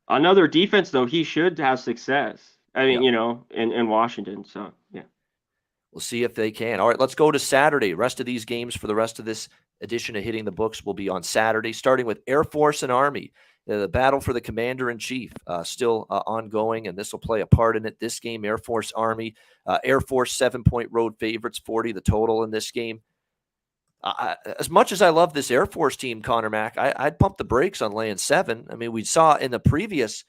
Another defense, though, he should have success. I mean, in Washington. So, yeah. We'll see if they can. All right, let's go to Saturday. Rest of these games for the rest of this edition of Hitting the Books will be on Saturday, starting with Air Force and Army. The battle for the commander-in-chief still ongoing, and this will play a part in it. This game, Air Force Army. Air Force 7-point road favorites, 40 the total in this game. As much as I love this Air Force team, Conor Mac, I'd pump the brakes on laying 7. I mean, we saw in the previous,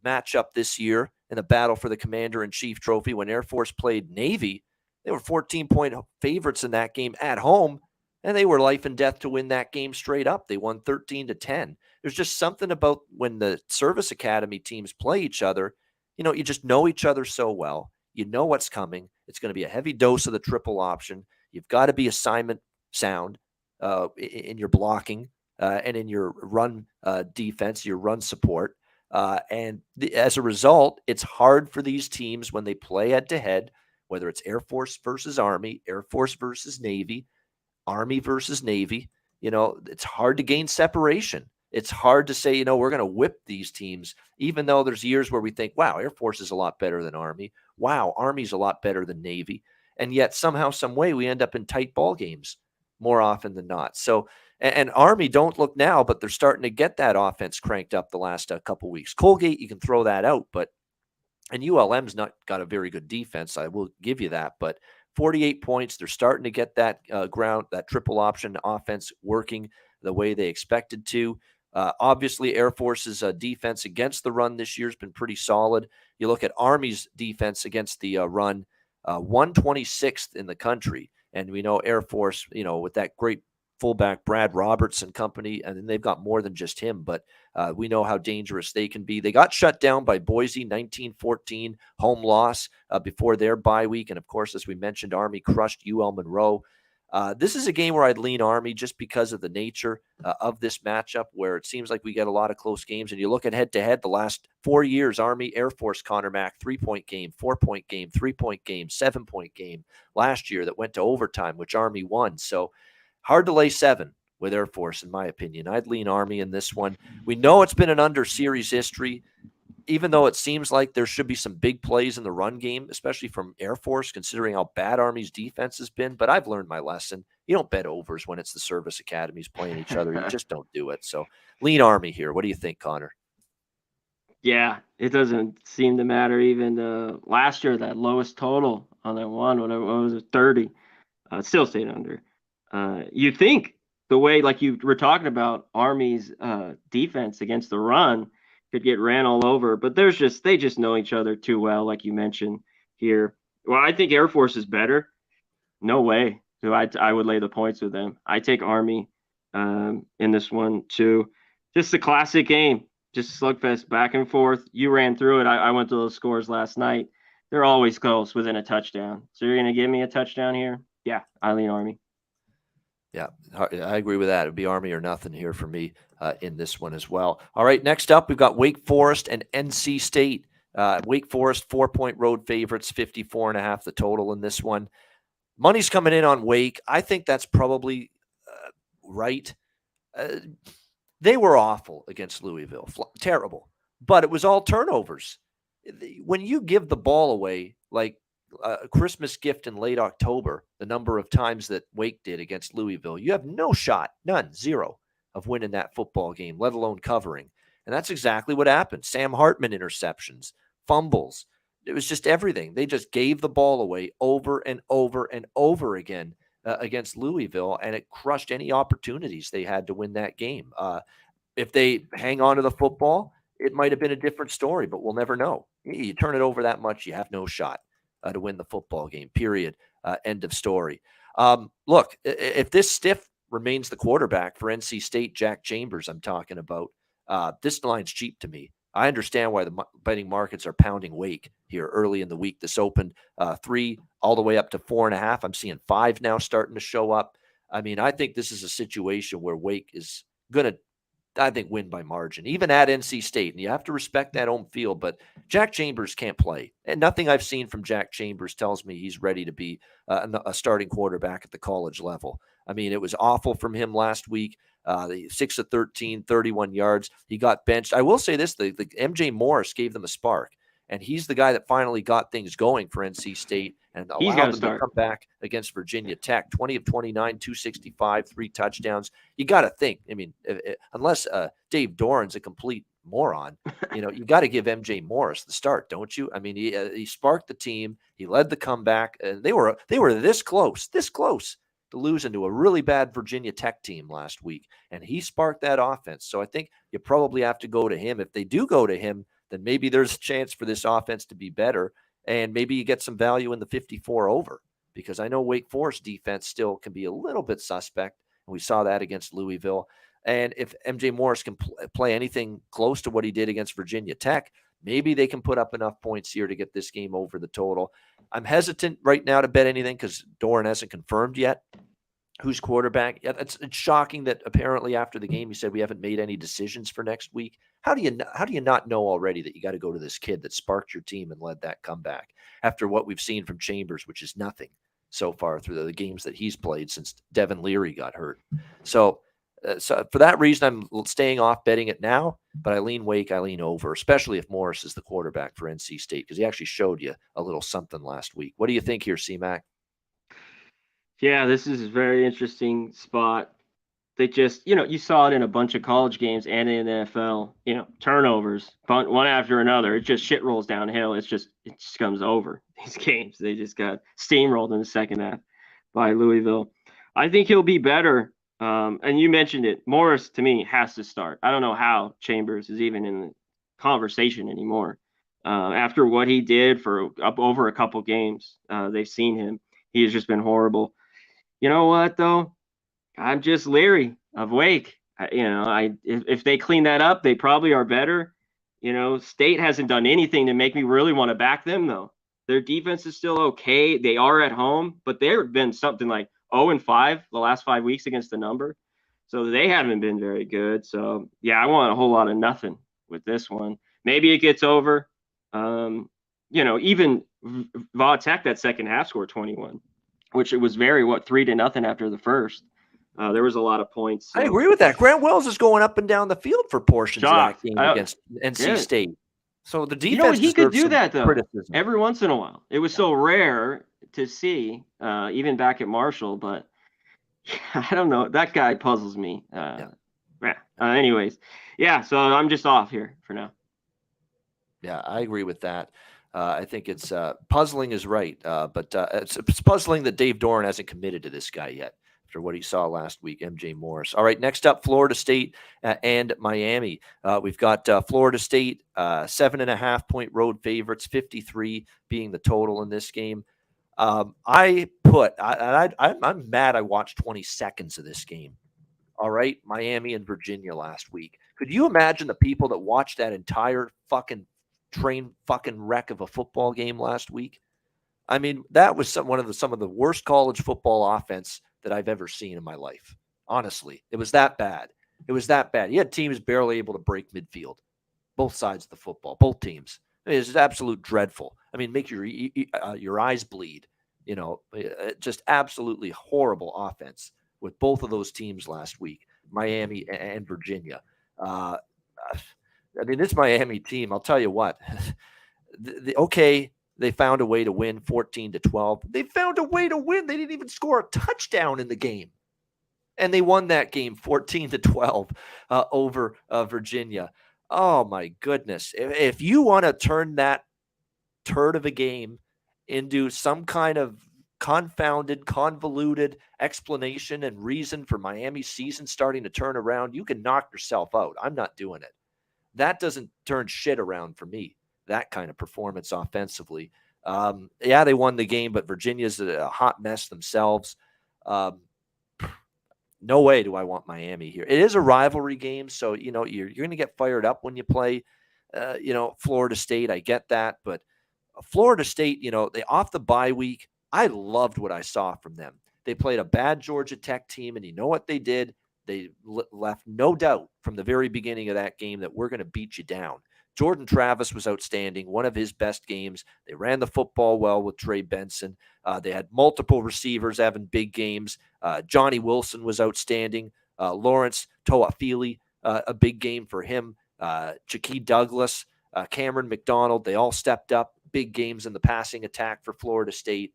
matchup this year in the battle for the Commander-in-Chief trophy when Air Force played Navy. They were 14-point favorites in that game at home, and they were life and death to win that game straight up. They won 13-10. There's just something about when the service academy teams play each other, you just know each other so well. You know what's coming. It's going to be a heavy dose of the triple option. You've got to be assignment sound in your blocking and in your run defense, your run support. As a result, it's hard for these teams when they play head-to-head, whether it's Air Force versus Army, Air Force versus Navy, Army versus Navy. It's hard to gain separation. It's hard to say, we're going to whip these teams, even though there's years where we think, wow, Air Force is a lot better than Army. Wow, Army's a lot better than Navy. And yet somehow, some way, we end up in tight ball games more often than not. So, and Army don't look now, but they're starting to get that offense cranked up the last couple weeks. Colgate, you can throw that out, and ULM's not got a very good defense. I will give you that, but 48 points. They're starting to get that that triple option offense working the way they expected to. Obviously, Air Force's defense against the run this year has been pretty solid. You look at Army's defense against the run, 126th in the country. And we know Air Force, with that great fullback Brad Roberts and company, and then they've got more than just him, but we know how dangerous they can be. They got shut down by Boise, 19-14, home loss before their bye week. And, of course, as we mentioned, Army crushed UL Monroe. This is a game where I'd lean Army just because of the nature of this matchup, where it seems like we get a lot of close games. And you look at head-to-head the last 4 years, Army, Air Force, Conor Mac, 3-point game, 4-point game, 3-point game, 7-point game last year that went to overtime, which Army won. So hard to lay 7 with Air Force, in my opinion. I'd lean Army in this one. We know it's been an under-series history, even though it seems like there should be some big plays in the run game, especially from Air Force, considering how bad Army's defense has been. But I've learned my lesson. You don't bet overs when it's the service academies playing each other. You just don't do it. So lean Army here. What do you think, Connor? Yeah, it doesn't seem to matter. Even last year, that lowest total on that one, what was it, 30, still stayed under. You think the way, like you were talking about, Army's defense against the run could get ran all over, but they just know each other too well, like you mentioned here. Well, I think Air Force is better. No way. So I would lay the points with them. I take Army in this one too. Just a classic game. Just slugfest back and forth. You ran through it. I went to those scores last night. They're always close within a touchdown. So you're going to give me a touchdown here? Yeah, I lean Army. Yeah, I agree with that. It would be Army or nothing here for me in this one as well. All right, next up, we've got Wake Forest and NC State. Wake Forest, 4-point road favorites, 54.5 the total in this one. Money's coming in on Wake. I think that's probably right. They were awful against Louisville. Terrible. But it was all turnovers. When you give the ball away like a Christmas gift in late October, the number of times that Wake did against Louisville, you have no shot, none, zero, of winning that football game, let alone covering. And that's exactly what happened. Sam Hartman interceptions, fumbles. It was just everything. They just gave the ball away over and over and over again against Louisville, and it crushed any opportunities they had to win that game. If they hang on to the football, it might have been a different story, but we'll never know. You turn it over that much, you have no shot to win the football game, period. End of story. Look, if this stiff remains the quarterback for NC State, Jack Chambers I'm talking about, this line's cheap to me. I understand why the betting markets are pounding Wake here early in the week. This opened 3 all the way up to 4.5. I'm seeing 5 now starting to show up. I mean, I think this is a situation where Wake is going to, I think, win by margin, even at NC State. And you have to respect that home field, but Jack Chambers can't play. And nothing I've seen from Jack Chambers tells me he's ready to be a starting quarterback at the college level. I mean, it was awful from him last week. 6 of 13, 31 yards. He got benched. I will say this, the MJ Morris gave them a spark, and he's the guy that finally got things going for NC State and allowed them to come back against Virginia Tech. 20 of 29, 265, 3 touchdowns. You got to think, I mean, unless Dave Doran's a complete moron, you got to give MJ Morris the start, don't you? I mean, he sparked the team. He led the comeback, and they were this close to losing to a really bad Virginia Tech team last week, and he sparked that offense. So I think you probably have to go to him. If they do go to him, then maybe there's a chance for this offense to be better, and maybe you get some value in the 54 over, because I know Wake Forest defense still can be a little bit suspect, and we saw that against Louisville. And if MJ Morris can play anything close to what he did against Virginia Tech, maybe they can put up enough points here to get this game over the total. I'm hesitant right now to bet anything because Doran hasn't confirmed yet who's quarterback. Yeah, it's shocking that apparently after the game he said we haven't made any decisions for next week. How do you not know already that you got to go to this kid that sparked your team and led that comeback after what we've seen from Chambers, which is nothing so far through the games that he's played since Devin Leary got hurt. So for that reason, I'm staying off betting it now, but I lean Wake, I lean over, especially if Morris is the quarterback for NC State, because he actually showed you a little something last week. What do you think here, C-Mac? Yeah, this is a very interesting spot. They just, you saw it in a bunch of college games and in the NFL, turnovers, one after another. It just shit rolls downhill. It just comes over these games. They just got steamrolled in the second half by Louisville. I think he'll be better. And you mentioned it. Morris, to me, has to start. I don't know how Chambers is even in the conversation anymore. After what he did for up over a couple games, they've seen him. He has just been horrible. You know what, though? I'm just leery of Wake. If they clean that up, they probably are better. State hasn't done anything to make me really want to back them, though. Their defense is still okay. They are at home, but they've been something like 0-5 the last 5 weeks against the number. So they haven't been very good. So, yeah, I want a whole lot of nothing with this one. Maybe it gets over. Even Va Tech, that second half scored 21, which it was 3-0 after the first. There was a lot of points. So. I agree with that. Grant Wells is going up and down the field for portions of that game against NC State. So the defense he could do that, though, criticism. Every once in a while. It was so rare to see, even back at Marshall, but I don't know. That guy puzzles me. Anyways, so I'm just off here for now. Yeah, I agree with that. I think it's puzzling is right, but it's puzzling that Dave Doran hasn't committed to this guy yet. after what he saw last week, MJ Morris. All right, next up, Florida State and Miami. We've got Florida State 7.5-point road favorites, 53 being the total in this game. I'm mad I watched 20 seconds of this game. All right, Miami and Virginia last week. Could you imagine the people that watched that entire fucking train fucking wreck of a football game last week? I mean, that was some of the worst college football offense that I've ever seen in my life. Honestly, it was that bad. It was that bad. You had teams barely able to break midfield, both sides of the football, both teams. I mean, it's absolute dreadful. I mean, make your eyes bleed. You know, just absolutely horrible offense with both of those teams last week, Miami and Virginia. I mean, this Miami team, I'll tell you what. Okay, they found a way to win 14-12. They found a way to win. They didn't even score a touchdown in the game. And they won that game 14-12 over Virginia. Oh, my goodness. If you want to turn that turd of a game into some kind of confounded, convoluted explanation and reason for Miami's season starting to turn around, you can knock yourself out. I'm not doing it. That doesn't turn shit around for me, that kind of performance offensively. Yeah, they won the game, but Virginia's a hot mess themselves. No way do I want Miami here. It is a rivalry game, so you're going to get fired up when you play, Florida State. I get that, but Florida State, they off the bye week. I loved what I saw from them. They played a bad Georgia Tech team, and you know what they did? They left no doubt from the very beginning of that game that we're going to beat you down. Jordan Travis was outstanding, one of his best games. They ran the football well with Trey Benson. They had multiple receivers having big games. Johnny Wilson was outstanding. Lawrence Toafili, a big game for him. Jaquie Douglas, Cameron McDonald, they all stepped up. Big games in the passing attack for Florida State.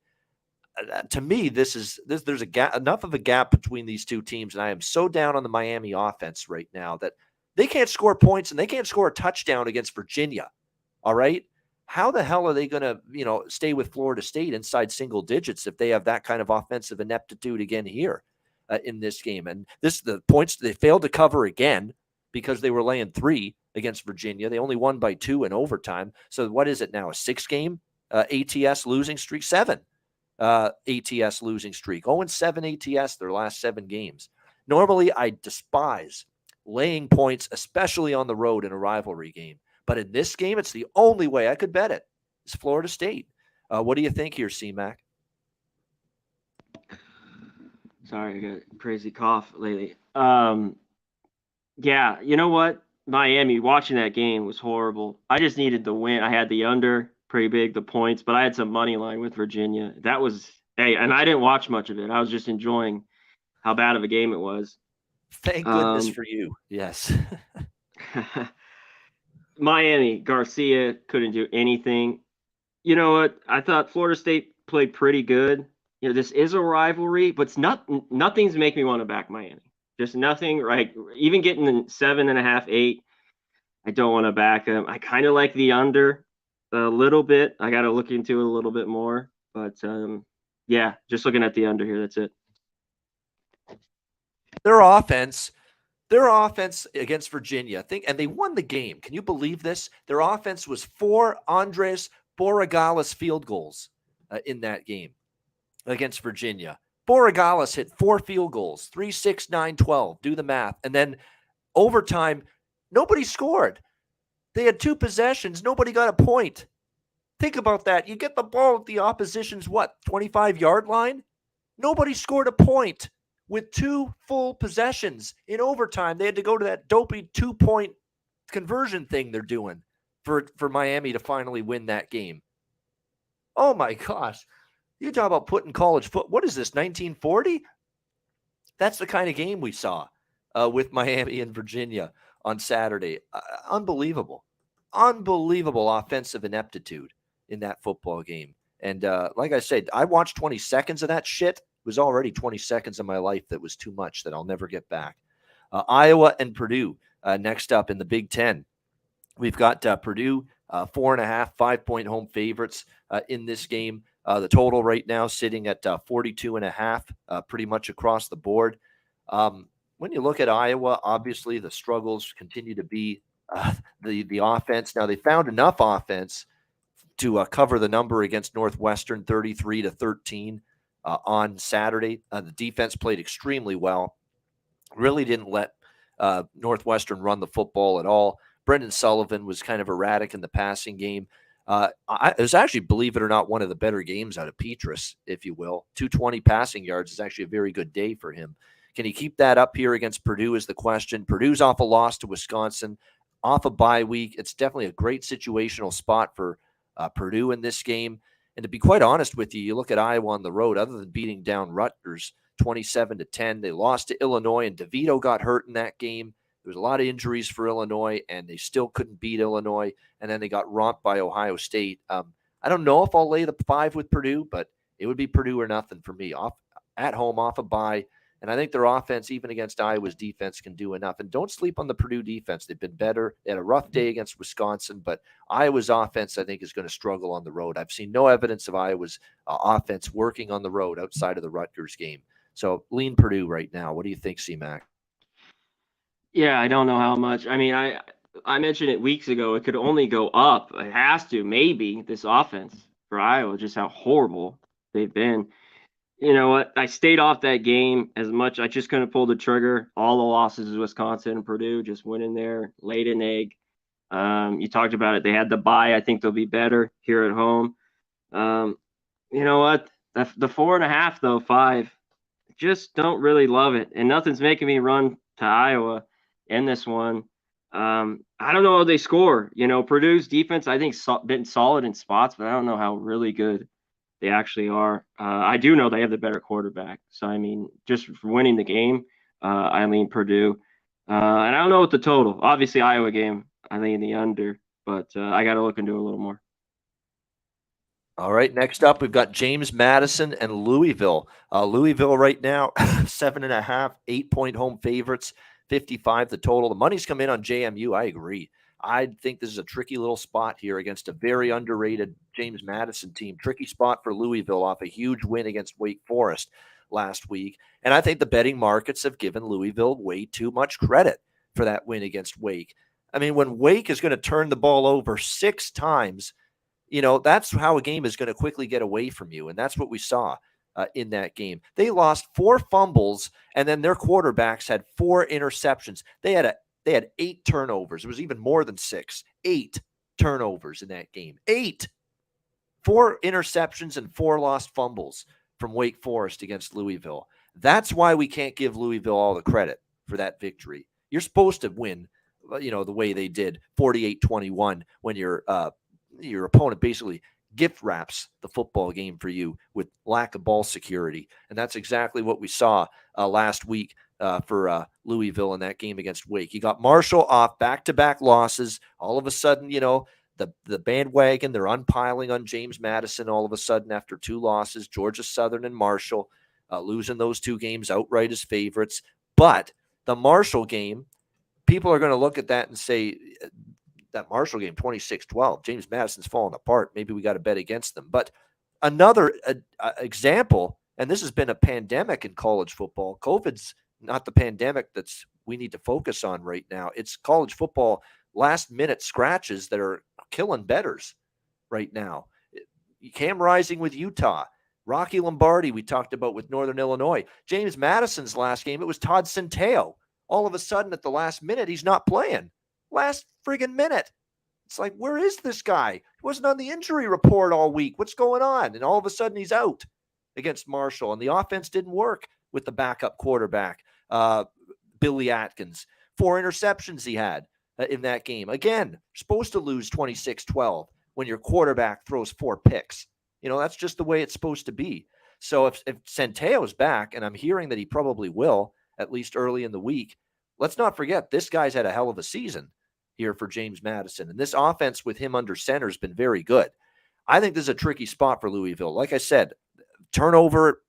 To me, there's a gap, enough of a gap between these two teams, and I am so down on the Miami offense right now that they can't score points and they can't score a touchdown against Virginia. All right, how the hell are they going to stay with Florida State inside single digits if they have that kind of offensive ineptitude again here in this game? And the points they failed to cover again because they were laying 3 against Virginia. They only won by 2 in overtime. So what is it now? A 6-game ATS losing streak? 7 ATS losing streak. 0-7 ATS their last 7 games. Normally, I despise laying points, especially on the road in a rivalry game. But in this game, it's the only way I could bet it. It's Florida State. What do you think here, C-Mac? Sorry, I got a crazy cough lately. Yeah, you know what? Miami, watching that game was horrible. I just needed the win. I had the under, pretty big, the points, but I had some money line with Virginia. That was, and I didn't watch much of it. I was just enjoying how bad of a game it was. Thank goodness for you. Yes. Miami, Garcia couldn't do anything. You know what? I thought Florida State played pretty good. This is a rivalry, but nothing's making me want to back Miami. Just nothing, right? Even getting the 7.5, 8, I don't want to back them. I kind of like the under a little bit. I got to look into it a little bit more. But, yeah, just looking at the under here, that's it. Their offense against Virginia, and they won the game. Can you believe this? Their offense was 4 Andres Borregales field goals in that game against Virginia. Borregales hit 4 field goals, 3, 6, 9, 12. Do the math. And then overtime, nobody scored. They had 2 possessions. Nobody got a point. Think about that. You get the ball at the opposition's, 25-yard line? Nobody scored a point with 2 full possessions in overtime. They had to go to that dopey 2-point conversion thing they're doing for Miami to finally win that game. Oh, my gosh. You talk about putting college foot. What is this, 1940? That's the kind of game we saw with Miami and Virginia on Saturday. Unbelievable. Unbelievable offensive ineptitude in that football game. And like I said, I watched 20 seconds of that shit. It was already 20 seconds of my life that was too much that I'll never get back. Iowa and Purdue next up in the Big Ten. We've got Purdue 4.5, 5-point home favorites in this game. The total right now sitting at 42.5, pretty much across the board. When you look at Iowa, obviously the struggles continue to be the offense. Now they found enough offense to cover the number against Northwestern, 33-13 on Saturday. The defense played extremely well. Really didn't let Northwestern run the football at all. Brendan Sullivan was kind of erratic in the passing game. It was actually, believe it or not, one of the better games out of Petrus, if you will. 220 passing yards is actually a very good day for him. Can he keep that up here against Purdue is the question. Purdue's off a loss to Wisconsin, off a bye week. It's definitely a great situational spot for Purdue in this game. And to be quite honest with you, you look at Iowa on the road, other than beating down Rutgers 27-10, they lost to Illinois, and DeVito got hurt in that game. There was a lot of injuries for Illinois, and they still couldn't beat Illinois. And then they got romped by Ohio State. I don't know if I'll lay the 5 with Purdue, but it would be Purdue or nothing for me. At home, off a bye. And I think their offense, even against Iowa's defense, can do enough. And don't sleep on the Purdue defense. They've been better. They had a rough day against Wisconsin, but Iowa's offense, I think, is going to struggle on the road. I've seen no evidence of Iowa's offense working on the road outside of the Rutgers game. So lean Purdue right now. What do you think, C-Mac? Yeah, I don't know how much. I mean, I mentioned it weeks ago. It could only go up. It has to, maybe, this offense for Iowa, just how horrible they've been. You know what? I stayed off that game as much. I just couldn't pull the trigger. All the losses is Wisconsin and Purdue. Just went in there, laid an egg. You talked about it. They had the bye. I think they'll be better here at home. You know what? The 4.5, though, 5, just don't really love it. And nothing's making me run to Iowa in this one. I don't know how they score. You know, Purdue's defense, I think, been solid in spots, but I don't know how really good they actually are. I do know they have the better quarterback. So, I mean, just for winning the game, I lean Purdue. And I don't know what the total. Obviously, Iowa game, I lean the under. But I got to look into it a little more. All right, next up, we've got James Madison and Louisville. Louisville right now, 7.5, 8-point home favorites, 55 the total. The money's come in on JMU. I agree. I think this is a tricky little spot here against a very underrated James Madison team. Tricky spot for Louisville off a huge win against Wake Forest last week. And I think the betting markets have given Louisville way too much credit for that win against Wake. I mean, when Wake is going to turn the ball over 6 times, you know, that's how a game is going to quickly get away from you. And that's what we saw in that game. They lost 4 fumbles, and then their quarterbacks had 4 interceptions. They had 8 turnovers. It was even more than 6. 8 turnovers in that game. 8. 4 interceptions and 4 lost fumbles from Wake Forest against Louisville. That's why we can't give Louisville all the credit for that victory. You're supposed to win, you know, the way they did, 48-21, when your opponent basically gift wraps the football game for you with lack of ball security. And that's exactly what we saw last week for Louisville in that game against Wake. You got Marshall off back-to-back losses. All of a sudden, you know, the bandwagon, they're unpiling on James Madison all of a sudden after 2 losses, Georgia Southern and Marshall, losing those 2 games outright as favorites. But the Marshall game, people are going to look at that and say, that Marshall game, 26-12, James Madison's falling apart. Maybe we got to bet against them. But another example, and this has been a pandemic in college football. COVID's not the pandemic we need to focus on right now. It's college football last-minute scratches that are killing bettors right now. Cam Rising with Utah. Rocky Lombardi we talked about with Northern Illinois. James Madison's last game, it was Todd Centeio. All of a sudden at the last minute, he's not playing. Last friggin' minute. It's like, where is this guy? He wasn't on the injury report all week. What's going on? And all of a sudden he's out against Marshall. And the offense didn't work with the backup quarterback, Billy Atkins. 4 interceptions he had in that game. Again, supposed to lose 26-12 when your quarterback throws 4 picks. You know, that's just the way it's supposed to be. So if Centeio's back, and I'm hearing that he probably will, at least early in the week, let's not forget this guy's had a hell of a season here for James Madison. And this offense with him under center has been very good. I think this is a tricky spot for Louisville. Like I said, turnover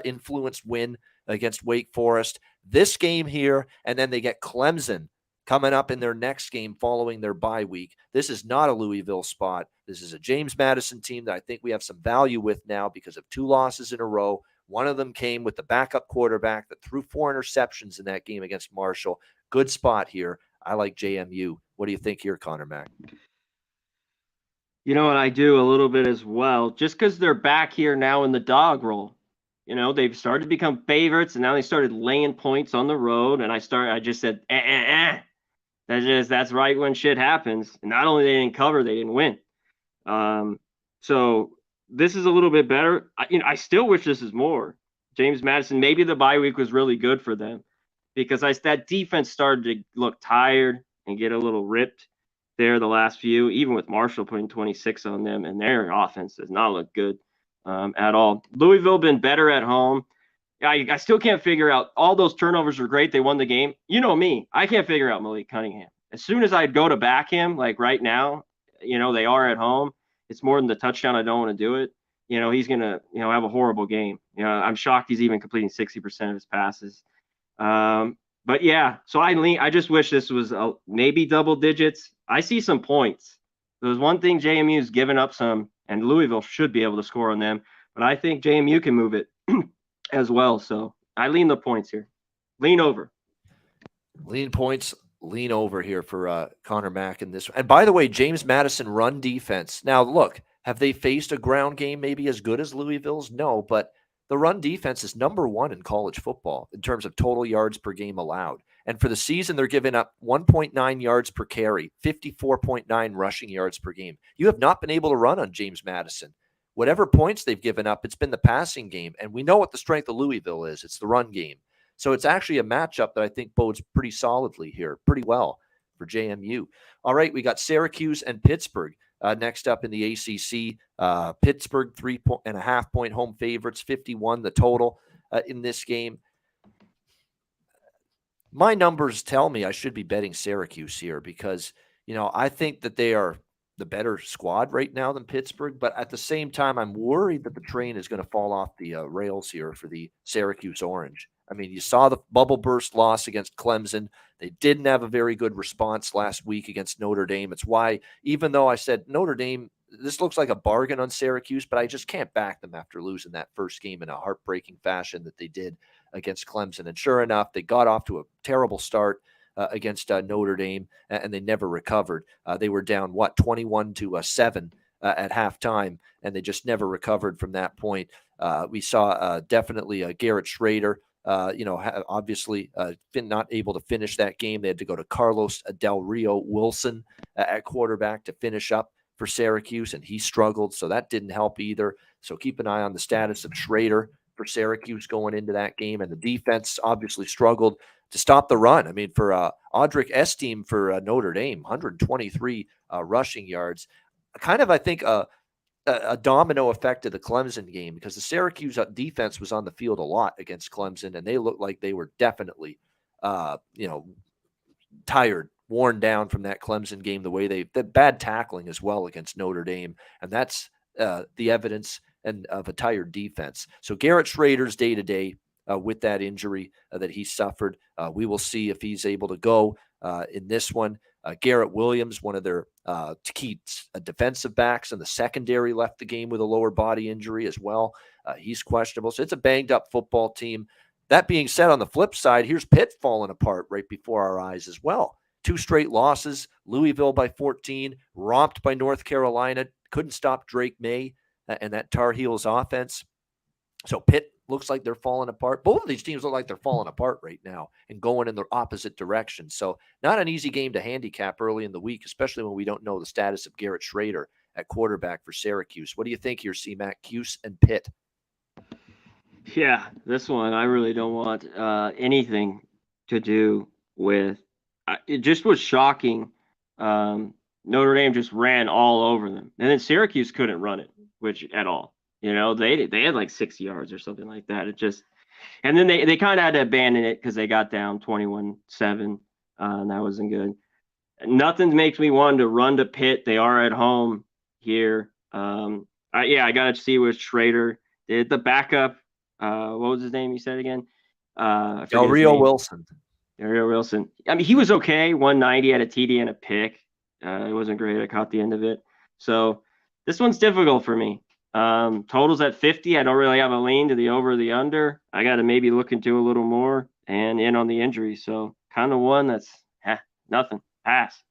influenced win against Wake Forest. This game here, and then they get Clemson coming up in their next game following their bye week. This is not a Louisville spot. This is a James Madison team that I think we have some value with now because of 2 losses in a row. One of them came with the backup quarterback that threw 4 interceptions in that game against Marshall. Good spot here. I like JMU. What do you think here, Conor Mac? You know what, I do a little bit as well, just because they're back here now in the dog roll. They've started to become favorites, and now they started laying points on the road. And I just said, That's right when shit happens. And not only they didn't cover, they didn't win. So this is a little bit better. I still wish this is more. James Madison, maybe the bye week was really good for them because that defense started to look tired and get a little ripped there the last few, even with Marshall putting 26 on them, and their offense does not look good at all. Louisville been better at home. I still can't figure out, all those turnovers are great. They won the game. You know me, I can't figure out Malik Cunningham. As soon as I'd go to back him, like right now, they are at home. It's more than the touchdown. I don't want to do it. He's going to, have a horrible game. I'm shocked he's even completing 60% of his passes. But yeah, so I just wish this was maybe double digits. I see some points. There's one thing JMU's given up some, and Louisville should be able to score on them, but I think JMU can move it as well. So I lean the points here. Lean over. Lean points, lean over here for Conor Mac in this. And by the way, James Madison run defense. Now, look, have they faced a ground game maybe as good as Louisville's? No, but the run defense is number 1 in college football in terms of total yards per game allowed. And for the season, they're giving up 1.9 yards per carry, 54.9 rushing yards per game. You have not been able to run on James Madison. Whatever points they've given up, it's been the passing game. And we know what the strength of Louisville is. It's the run game. So it's actually a matchup that I think bodes pretty solidly here, pretty well for JMU. All right, we got Syracuse and Pittsburgh next up in the ACC. Pittsburgh 3.5-point home favorites, 51 the total in this game. My numbers tell me I should be betting Syracuse here because, I think that they are the better squad right now than Pittsburgh. But at the same time, I'm worried that the train is going to fall off the rails here for the Syracuse Orange. I mean, you saw the bubble burst loss against Clemson. They didn't have a very good response last week against Notre Dame. It's why, even though I said Notre Dame, this looks like a bargain on Syracuse, but I just can't back them after losing that first game in a heartbreaking fashion that they did against Clemson. And sure enough, they got off to a terrible start against Notre Dame, and they never recovered. They were down, 21-7 at halftime, and they just never recovered from that point. We saw definitely Garrett Schrader, obviously been not able to finish that game. They had to go to Carlos Del Rio Wilson at quarterback to finish up for Syracuse, and he struggled, so that didn't help either. So keep an eye on the status of Schrader for Syracuse going into that game, and the defense obviously struggled to stop the run. I mean, for Audric Estime for Notre Dame, 123 rushing yards. Kind of, I think, a domino effect of the Clemson game because the Syracuse defense was on the field a lot against Clemson, and they looked like they were definitely, tired, worn down from that Clemson game, the bad tackling as well against Notre Dame. And that's the evidence of a tired defense. So Garrett Schrader's day-to-day with that injury that he suffered. We will see if he's able to go in this one. Garrett Williams, one of their key defensive backs in the secondary, left the game with a lower body injury as well. He's questionable. So it's a banged-up football team. That being said, on the flip side, here's Pitt falling apart right before our eyes as well. 2 straight losses, Louisville by 14, romped by North Carolina, couldn't stop Drake May and that Tar Heels offense. So Pitt looks like they're falling apart. Both of these teams look like they're falling apart right now and going in the opposite direction. So not an easy game to handicap early in the week, especially when we don't know the status of Garrett Schrader at quarterback for Syracuse. What do you think here, C-Mac, Cuse and Pitt? Yeah, this one I really don't want anything to do with. It just was shocking. Notre Dame just ran all over them, and then Syracuse couldn't run it, which at all. They had like 6 yards or something like that. And then they kind of had to abandon it because they got down 21-7, and that wasn't good. Nothing makes me want to run to Pitt. They are at home here. I got to see what Schrader did. The backup, what was his name you said again? Del Rio Wilson. Ariel Wilson. I mean, he was okay. 190 at a TD and a pick. It wasn't great. I caught the end of it. So this one's difficult for me. Totals at 50. I don't really have a lean to the over or the under. I got to maybe look into a little more and in on the injury. So kind of one that's nothing. Pass.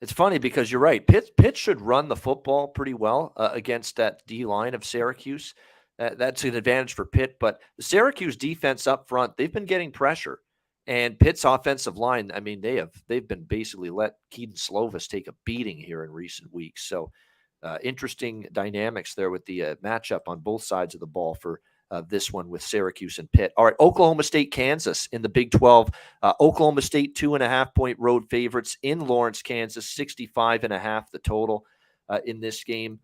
It's funny because you're right. Pitt should run the football pretty well against that D line of Syracuse. That's an advantage for Pitt. But the Syracuse defense up front, they've been getting pressure. And Pitt's offensive line, I mean, they've been basically let Keaton Slovis take a beating here in recent weeks. So interesting dynamics there with the matchup on both sides of the ball for this one with Syracuse and Pitt. All right, Oklahoma State, Kansas in the Big 12. Oklahoma State 2.5-point road favorites in Lawrence, Kansas, 65.5 the total in this game.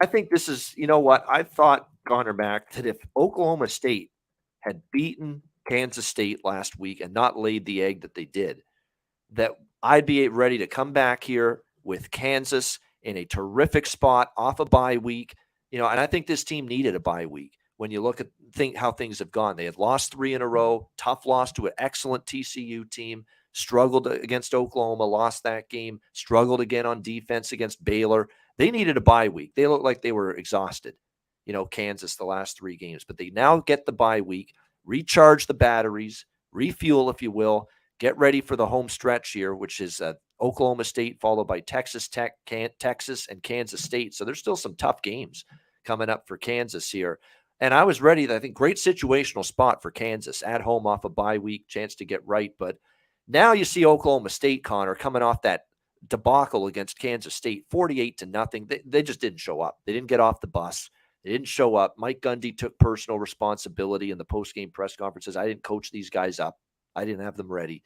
I think this is, you know what, I thought, Conor Mac, that if Oklahoma State had beaten Kansas State last week and not laid the egg that they did, that I'd be ready to come back here with Kansas in a terrific spot off a bye week. And I think this team needed a bye week. When you look at how things have gone, they had lost 3 in a row, tough loss to an excellent TCU team, struggled against Oklahoma, lost that game, struggled again on defense against Baylor. They needed a bye week. They looked like they were exhausted, Kansas, the last 3 games. But they now get the bye week, recharge the batteries, refuel, if you will, get ready for the home stretch here, which is Oklahoma State followed by Texas Tech, Texas, and Kansas State. So there's still some tough games coming up for Kansas here. And I was ready. I think great situational spot for Kansas at home off a bye week, chance to get right. But now you see Oklahoma State, Connor, coming off that debacle against Kansas State, 48-0. They just didn't show up. They didn't get off the bus. They didn't show up. Mike Gundy took personal responsibility in the post-game press conferences. I didn't coach these guys up. I didn't have them ready.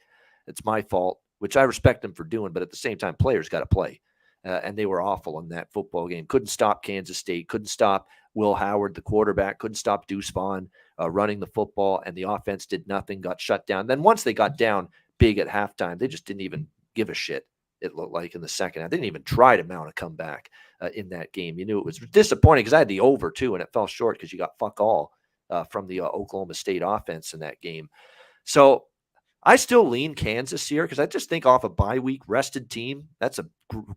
It's my fault, which I respect them for doing. But at the same time, players got to play. And they were awful in that football game. Couldn't stop Kansas State. Couldn't stop Will Howard, the quarterback. Couldn't stop Deuce Vaughn running the football. And the offense did nothing, got shut down. Then once they got down big at halftime, they just didn't even give a shit, it looked like, in the second half. They didn't even try to mount a comeback in that game. You knew it was disappointing because I had the over, too, and it fell short because you got fuck all from the Oklahoma State offense in that game. So I still lean Kansas here because I just think off a bye week rested team, that's a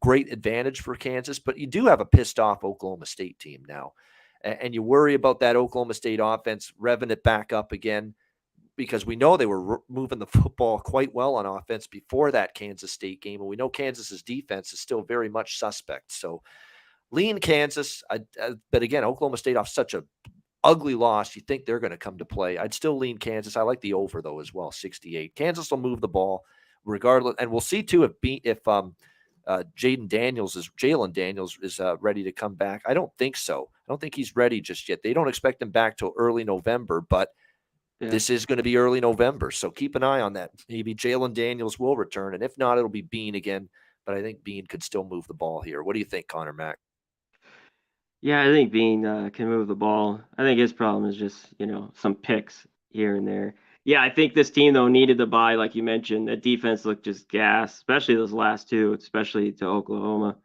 great advantage for Kansas. But you do have a pissed off Oklahoma State team now. And you worry about that Oklahoma State offense revving it back up again because we know they were moving the football quite well on offense before that Kansas State game. And we know Kansas's defense is still very much suspect. So lean Kansas. But again, Oklahoma State off such a ugly loss, you think they're going to come to play. I'd still lean Kansas. I like the over, though, as well, 68. Kansas will move the ball regardless. And we'll see, too, if Jalen Daniels is ready to come back. I don't think so. I don't think he's ready just yet. They don't expect him back till early November, but this is going to be early November. So keep an eye on that. Maybe Jalen Daniels will return. And if not, it'll be Bean again. But I think Bean could still move the ball here. What do you think, Conor Mac? Yeah, I think Bean can move the ball. I think his problem is just, some picks here and there. Yeah, I think this team, though, needed the bye, like you mentioned. The defense looked just gas, especially those last 2, especially to Oklahoma.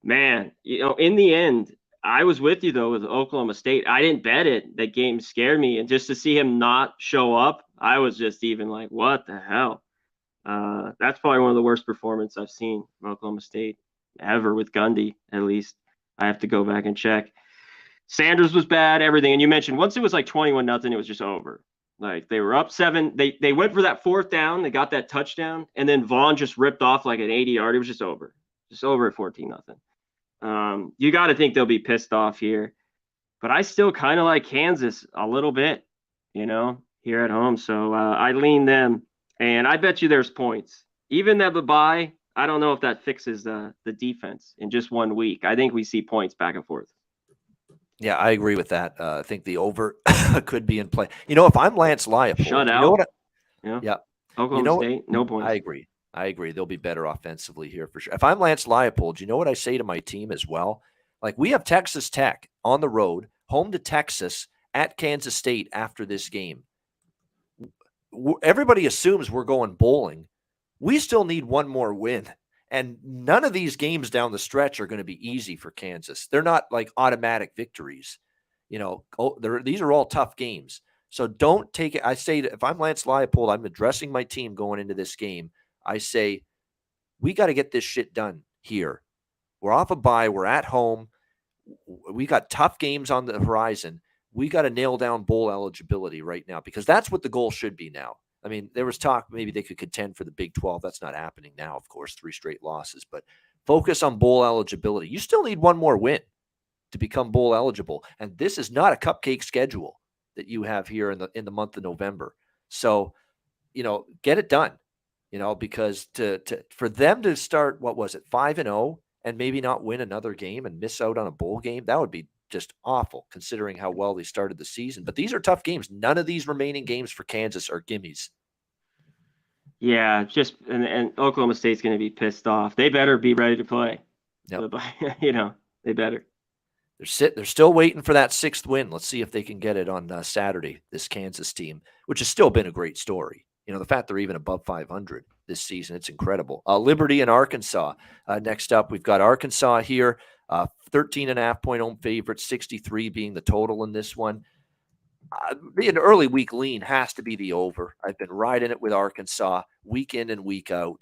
Man, in the end, I was with you, though, with Oklahoma State. I didn't bet it. That game scared me. And just to see him not show up, I was just even like, what the hell? That's probably one of the worst performances I've seen from Oklahoma State ever with Gundy, at least. I have to go back and check. Sanders was bad, everything. And you mentioned once it was like 21-0, it was just over. Like they were up 7. They went for that 4th down. They got that touchdown. And then Vaughn just ripped off like an 80-yard. It was just over. Just over at 14-0. You got to think they'll be pissed off here. But I still kind of like Kansas a little bit, here at home. So I lean them. And I bet you there's points. Even at the bye, I don't know if that fixes the defense in just 1 week. I think we see points back and forth. Yeah, I agree with that. I think the over could be in play. If I'm Lance Leipold, shut out. Yeah. Oklahoma State, no points. I agree. They'll be better offensively here for sure. If I'm Lance Leipold, you know what I say to my team as well? Like we have Texas Tech on the road, home to Texas, at Kansas State after this game. Everybody assumes we're going bowling. We still need one more win. And none of these games down the stretch are going to be easy for Kansas. They're not like automatic victories. These are all tough games. So don't take it. I say, if I'm Lance Leipold, I'm addressing my team going into this game. I say, we got to get this shit done here. We're off a bye. We're at home. We got tough games on the horizon. We got to nail down bowl eligibility right now, because that's what the goal should be now. I mean, there was talk maybe they could contend for the Big 12. That's not happening now, of course, 3 straight losses. But focus on bowl eligibility. You still need one more win to become bowl eligible. And this is not a cupcake schedule that you have here in the month of November. So, get it done, because for them to start, 5-0 and maybe not win another game and miss out on a bowl game, that would be just awful considering how well they started the season. But these are tough games. None of these remaining games for Kansas are gimmies. Yeah, and Oklahoma State's going to be pissed off. They better be ready to play. Yep. They better. They're still waiting for that 6th win. Let's see if they can get it on Saturday, this Kansas team, which has still been a great story. The fact they're even above 500 this season, it's incredible. Liberty and Arkansas. Next up, we've got Arkansas here, 13.5-point home favorite, 63 being the total in this one. An early week lean has to be the over. I've been riding it with Arkansas week in and week out.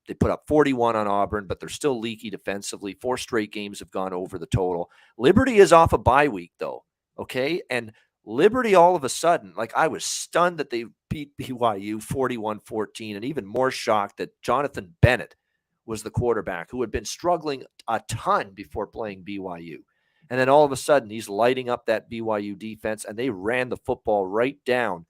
They put up 41 on Auburn, but they're still leaky defensively. 4 straight games have gone over the total. Liberty is off a bye week, though, okay? And Liberty, all of a sudden, I was stunned that they beat BYU 41-14, and even more shocked that Jonathan Bennett was the quarterback, who had been struggling a ton before playing BYU. And then all of a sudden, he's lighting up that BYU defense, and they ran the football right down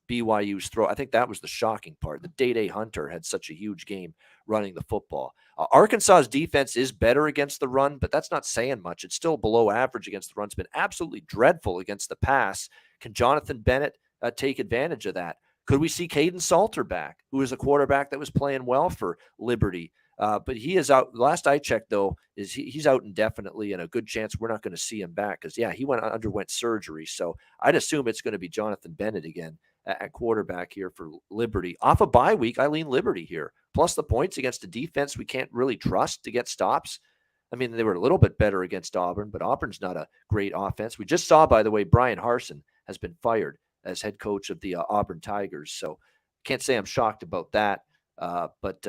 BYU's throat. I think that was the shocking part. The Day Hunter had such a huge game running the football. Arkansas's defense is better against the run, but that's not saying much. It's still below average against the run. It's been absolutely dreadful against the pass. Can Jonathan Bennett take advantage of that? Could we see Caden Salter back, who is a quarterback that was playing well for Liberty? But he is out. Last I checked, though, is he's out indefinitely, and a good chance we're not going to see him back because, he underwent surgery. So I'd assume it's going to be Jonathan Bennett again at quarterback here for Liberty. Off a bye week, I lean Liberty here. Plus the points against a defense we can't really trust to get stops. I mean, they were a little bit better against Auburn, but Auburn's not a great offense. We just saw, by the way, Brian Harsin has been fired as head coach of the Auburn Tigers. So can't say I'm shocked about that. But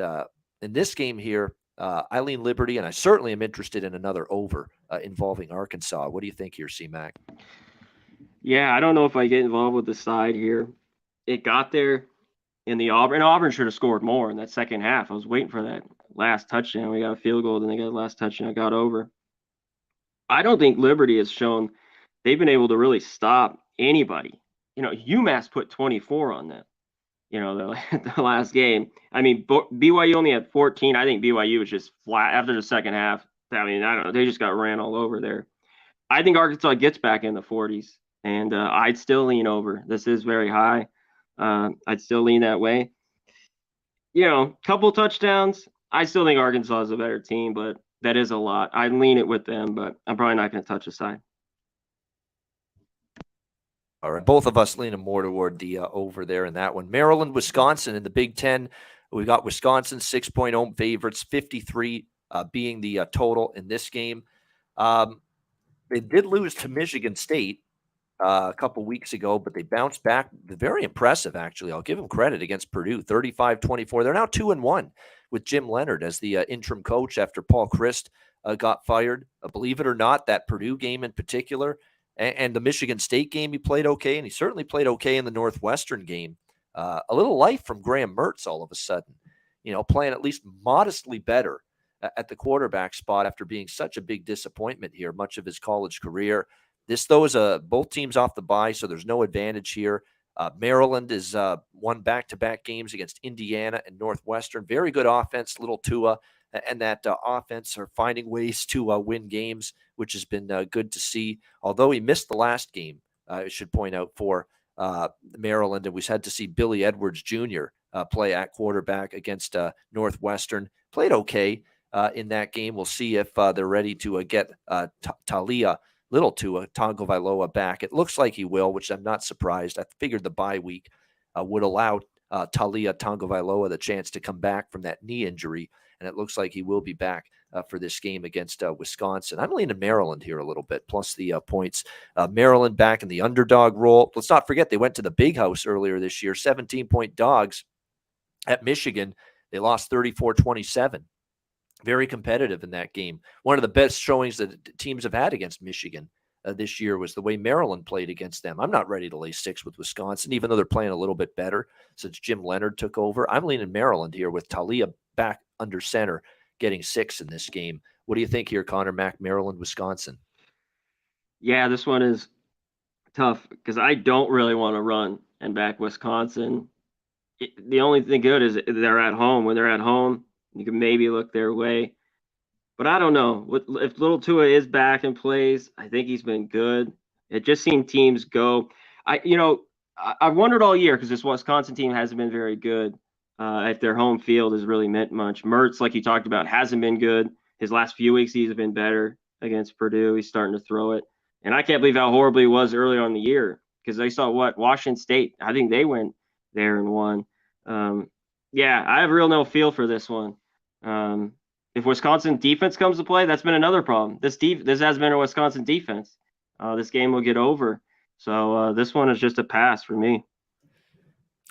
in this game here, I lean Liberty, and I certainly am interested in another over involving Arkansas. What do you think here, C-Mac? Yeah, I don't know if I get involved with the side here. It got there in the Auburn. And Auburn should have scored more in that second half. I was waiting for that last touchdown. We got a field goal, then they got the last touchdown. Got over. I don't think Liberty has shown they've been able to really stop anybody. UMass put 24 on them. The last game. I mean, BYU only had 14. I think BYU was just flat after the second half. I mean, I don't know. They just got ran all over there. I think Arkansas gets back in the 40s, and I'd still lean over. This is very high. I'd still lean that way. Couple touchdowns. I still think Arkansas is a better team, but that is a lot. I'd lean it with them, but I'm probably not going to touch the side. All right, both of us leaning more toward the over there in that one. Maryland, Wisconsin in the Big Ten. We got Wisconsin 6-point home favorites, 53 being the total in this game. They did lose to Michigan State a couple weeks ago, but they bounced back. Very impressive, actually. I'll give them credit against Purdue, 35-24. They're now 2-1 with Jim Leonard as the interim coach after Paul Christ got fired. Believe it or not, that Purdue game in particular, and the Michigan State game, he played okay, and he certainly played okay in the Northwestern game. A little life from Graham Mertz all of a sudden, playing at least modestly better at the quarterback spot after being such a big disappointment here much of his college career. This, though, is both teams off the bye, so there's no advantage here. Maryland is won back-to-back games against Indiana and Northwestern. Very good offense, little Tua, and that offense are finding ways to win games, which has been good to see. Although he missed the last game, I should point out, for Maryland, and we had to see Billy Edwards Jr. Play at quarterback against Northwestern. Played okay in that game. We'll see if they're ready to get Little Tua Tagovailoa back. It looks like he will, which I'm not surprised. I figured the bye week would allow Talia Tagovailoa the chance to come back from that knee injury and it looks like he will be back for this game against Wisconsin. I'm leaning Maryland here a little bit, plus the points. Maryland back in the underdog role. Let's not forget they went to the Big House earlier this year, 17-point dogs at Michigan. They lost 34-27. Very competitive in that game. One of the best showings that teams have had against Michigan this year was the way Maryland played against them. I'm not ready to lay 6 with Wisconsin, even though they're playing a little bit better since Jim Leonard took over. I'm leaning Maryland here with Talia back under center, getting 6 in this game. What do you think here, Conor Mac, Maryland, Wisconsin? Yeah, this one is tough because I don't really want to run and back Wisconsin. The only thing good is they're at home. When they're at home, you can maybe look their way. But I don't know. If Little Tua is back and plays, I think he's been good. It just seen teams go. I've wondered all year because this Wisconsin team hasn't been very good. If their home field has really meant much. Mertz, like you talked about, hasn't been good. His last few weeks, he's been better against Purdue. He's starting to throw it. And I can't believe how horrible he was earlier on the year because they saw Washington State. I think they went there and won. Yeah, I have real no feel for this one. If Wisconsin defense comes to play, that's been another problem. This has been a Wisconsin defense. This game will get over. So this one is just a pass for me.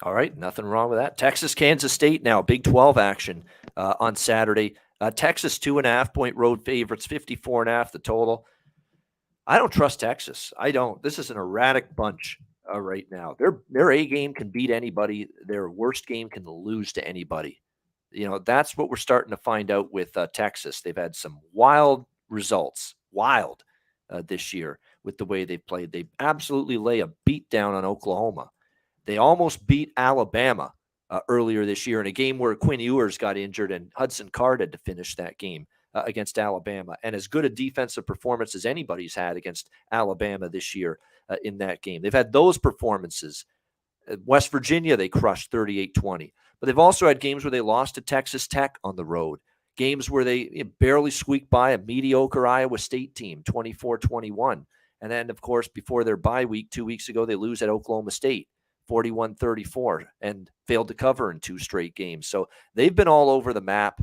All right, nothing wrong with that. Texas, Kansas State now, Big 12 action on Saturday. Texas 2.5-point road favorites, 54.5 the total. I don't trust Texas. I don't. This is an erratic bunch right now. Their A game can beat anybody. Their worst game can lose to anybody. That's what we're starting to find out with Texas. They've had some wild results, this year with the way they've played. They absolutely lay a beat down on Oklahoma. They almost beat Alabama earlier this year in a game where Quinn Ewers got injured and Hudson Card had to finish that game against Alabama. And as good a defensive performance as anybody's had against Alabama this year in that game. They've had those performances. West Virginia, they crushed 38-20. But they've also had games where they lost to Texas Tech on the road, games where they barely squeaked by a mediocre Iowa State team, 24-21. And then, of course, before their bye week 2 weeks ago, they lose at Oklahoma State, 41-34, and failed to cover in 2 straight games. So they've been all over the map.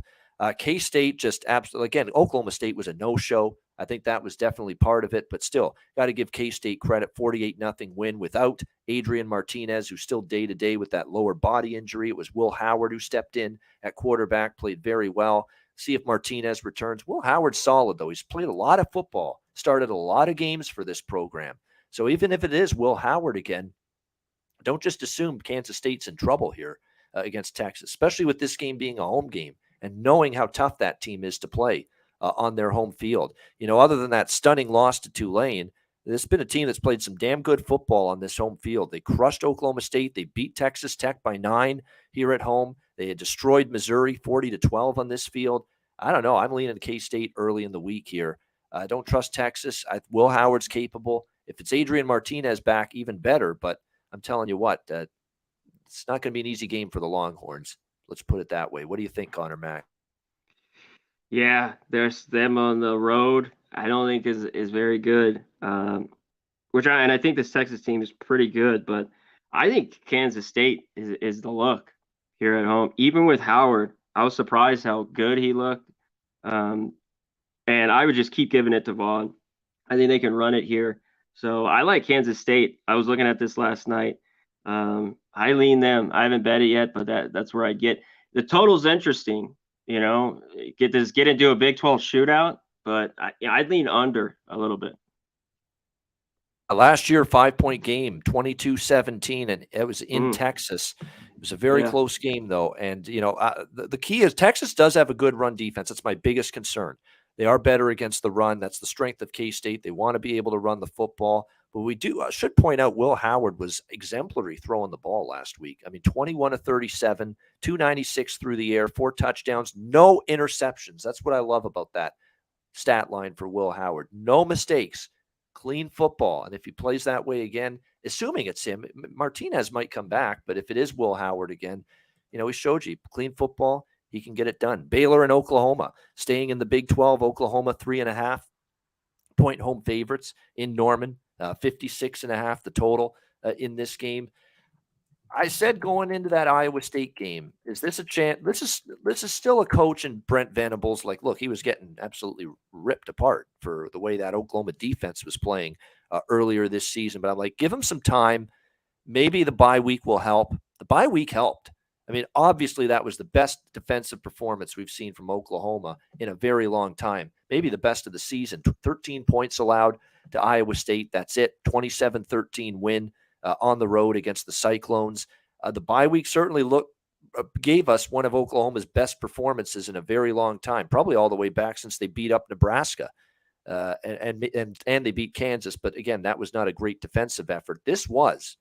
K-State just absolutely, again, Oklahoma State was a no-show. I think that was definitely part of it, but still got to give K-State credit. 48-0 win without Adrian Martinez, who's still day-to-day with that lower body injury. It was Will Howard who stepped in at quarterback, played very well. See if Martinez returns. Will Howard's solid, though. He's played a lot of football, started a lot of games for this program. So even if it is Will Howard again, don't just assume Kansas State's in trouble here against Texas, especially with this game being a home game and knowing how tough that team is to play on their home field. Other than that stunning loss to Tulane, this has been a team that's played some damn good football on this home field. They crushed Oklahoma State. They beat Texas Tech by 9 here at home. They had destroyed Missouri 40-12 on this field. I don't know. I'm leaning K-State early in the week here. I don't trust Texas. Will Howard's capable. If it's Adrian Martinez back, even better. But I'm telling you what, it's not going to be an easy game for the Longhorns. Let's put it that way. What do you think, Conor Mac? Yeah, there's them on the road. I don't think is very good. And I think this Texas team is pretty good, but I think Kansas State is the look here at home. Even with Howard, I was surprised how good he looked. And I would just keep giving it to Vaughn. I think they can run it here. So I like Kansas State. I was looking at this last night. I lean them. I haven't bet it yet, but that's where I get. The total's interesting. Get into a Big 12 shootout, but I'd lean under a little bit. Last year, 5-point game, 22-17, and it was in Texas. It was a very close game, though. And, the key is Texas does have a good run defense. That's my biggest concern. They are better against the run. That's the strength of K-State. They want to be able to run the football. But we should point out Will Howard was exemplary throwing the ball last week. 21-37, 296 through the air, 4 touchdowns, no interceptions. That's what I love about that stat line for Will Howard. No mistakes, clean football. And if he plays that way again, assuming it's him, Martinez might come back. But if it is Will Howard again, he showed you clean football. He can get it done. Baylor and Oklahoma staying in the Big 12. Oklahoma 3.5-point home favorites in Norman. 56.5 the total in this game. I said going into that Iowa State game, is this a chance? This is still a coach in Brent Venables. Like, look, he was getting absolutely ripped apart for the way that Oklahoma defense was playing earlier this season. But I'm like, give him some time. Maybe the bye week will help. The bye week helped. I mean, obviously, that was the best defensive performance we've seen from Oklahoma in a very long time. Maybe the best of the season. 13 points allowed to Iowa State. That's it. 27-13 win on the road against the Cyclones. The bye week certainly gave us one of Oklahoma's best performances in a very long time, probably all the way back since they beat up Nebraska. And they beat Kansas. But again, that was not a great defensive effort. This was.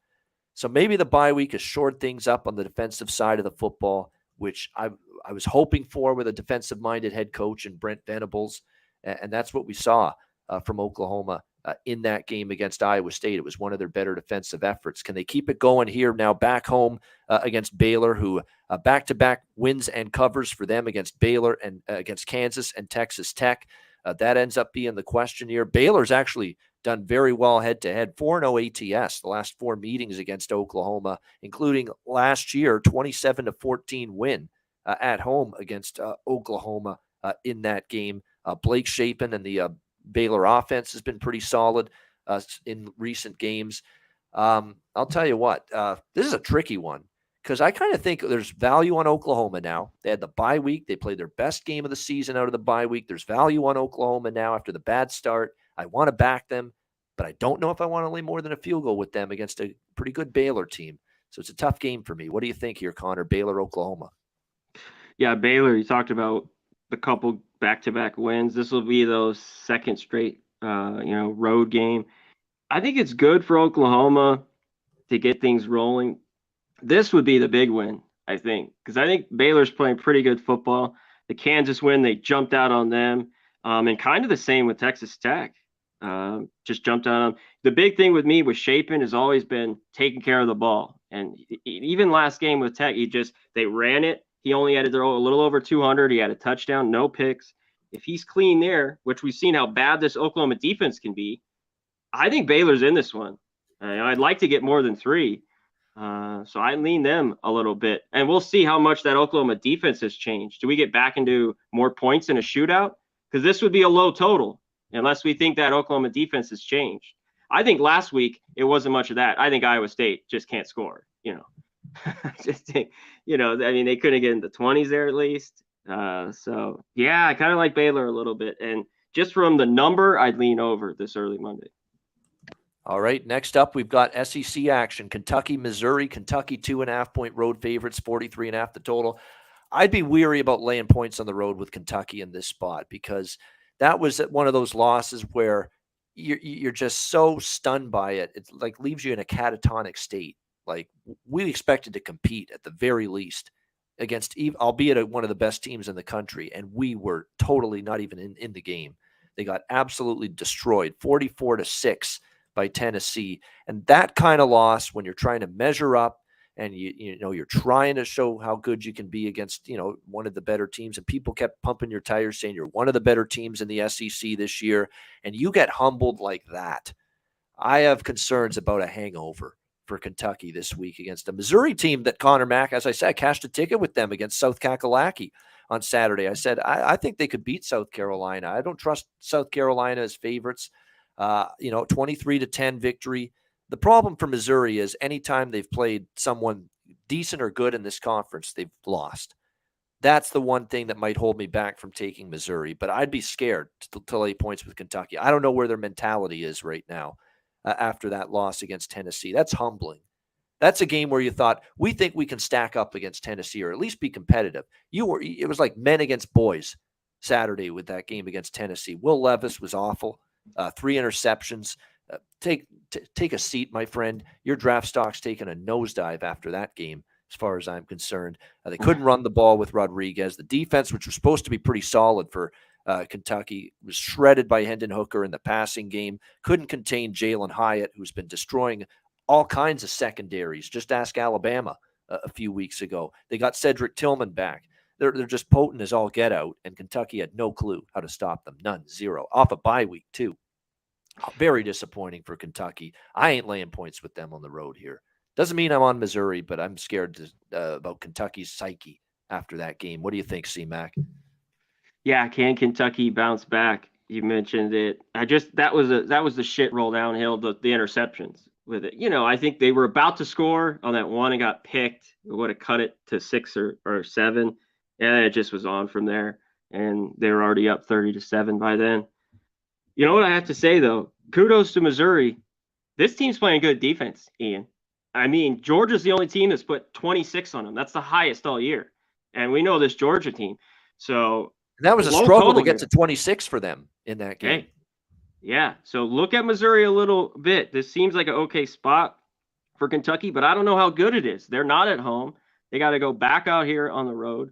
So maybe the bye week has shored things up on the defensive side of the football, which I was hoping for with a defensive-minded head coach in Brent Venables, and that's what we saw from Oklahoma in that game against Iowa State. It was one of their better defensive efforts. Can they keep it going here now back home against Baylor, who back-to-back wins and covers for them against Baylor and against Kansas and Texas Tech? That ends up being the question here. Baylor's actually done very well head-to-head, 4-0 ATS, the last 4 meetings against Oklahoma, including last year, 27-14 win at home against Oklahoma in that game. Blake Shapen and the Baylor offense has been pretty solid in recent games. I'll tell you what, this is a tricky one because I kind of think there's value on Oklahoma now. They had the bye week. They played their best game of the season out of the bye week. There's value on Oklahoma now after the bad start. I want to back them, but I don't know if I want to lay more than a field goal with them against a pretty good Baylor team. So it's a tough game for me. What do you think here, Connor? Baylor, Oklahoma. Yeah, Baylor, you talked about the couple back-to-back wins. This will be those second straight, road game. I think it's good for Oklahoma to get things rolling. This would be the big win, I think, because I think Baylor's playing pretty good football. The Kansas win, they jumped out on them, and kind of the same with Texas Tech. Just jumped out on. The big thing with me with Shapen has always been taking care of the ball. And even last game with Tech, they ran it. He only had to throw a little over 200. He had a touchdown, no picks. If he's clean there, which we've seen how bad this Oklahoma defense can be, I think Baylor's in this one. I'd like to get more than 3. So I lean them a little bit. And we'll see how much that Oklahoma defense has changed. Do we get back into more points in a shootout? Because this would be a low total unless we think that Oklahoma defense has changed. I think last week it wasn't much of that. I think Iowa State just can't score, they couldn't get in the 20s there at least. So, yeah, I kind of like Baylor a little bit. And just from the number, I'd lean over this early Monday. All right, next up, we've got SEC action. Kentucky, Missouri. Kentucky 2.5-point road favorites, 43.5 the total. I'd be weary about laying points on the road with Kentucky in this spot because that was one of those losses where you're just so stunned by it. It like leaves you in a catatonic state. Like we expected to compete at the very least against, albeit one of the best teams in the country, and we were totally not even in the game. They got absolutely destroyed, 44-6 by Tennessee. And that kind of loss, when you're trying to measure up and you're trying to show how good you can be against one of the better teams, and people kept pumping your tires saying you're one of the better teams in the SEC this year, and you get humbled like that. I have concerns about a hangover for Kentucky this week against a Missouri team that Conor Mac, as I said, cashed a ticket with them against South Kakalaki on Saturday. I said, I think they could beat South Carolina. I don't trust South Carolina as favorites. 23-10 victory. The problem for Missouri is anytime they've played someone decent or good in this conference, they've lost. That's the one thing that might hold me back from taking Missouri, but I'd be scared to lay points with Kentucky. I don't know where their mentality is right now after that loss against Tennessee. That's humbling. That's a game where you thought, we think we can stack up against Tennessee or at least be competitive. It was like men against boys Saturday with that game against Tennessee. Will Levis was awful. 3 interceptions. Take a seat, my friend. Your draft stock's taken a nosedive after that game, as far as I'm concerned. They couldn't run the ball with Rodriguez. The defense, which was supposed to be pretty solid for Kentucky, was shredded by Hendon Hooker in the passing game. Couldn't contain Jalen Hyatt, who's been destroying all kinds of secondaries. Just ask Alabama a few weeks ago. They got Cedric Tillman back. They're just potent as all get out, and Kentucky had no clue how to stop them. None, zero. Off a bye week, too. Very disappointing for Kentucky. I ain't laying points with them on the road here. Doesn't mean I'm on Missouri, but I'm scared about Kentucky's psyche after that game. What do you think, C-Mac? Yeah, can Kentucky bounce back? You mentioned it. That was the shit roll downhill, the interceptions with it. I think they were about to score on that one and got picked. It would have cut it to 6 or 7. And it just was on from there. And they were already up 30-7 by then. You know what I have to say, though? Kudos to Missouri. This team's playing good defense, Ian. I mean, Georgia's the only team that's put 26 on them. That's the highest all year. And we know this Georgia team. So that was a struggle to get to 26 for them in that game. Okay. Yeah. So look at Missouri a little bit. This seems like an okay spot for Kentucky, but I don't know how good it is. They're not at home. They got to go back out here on the road.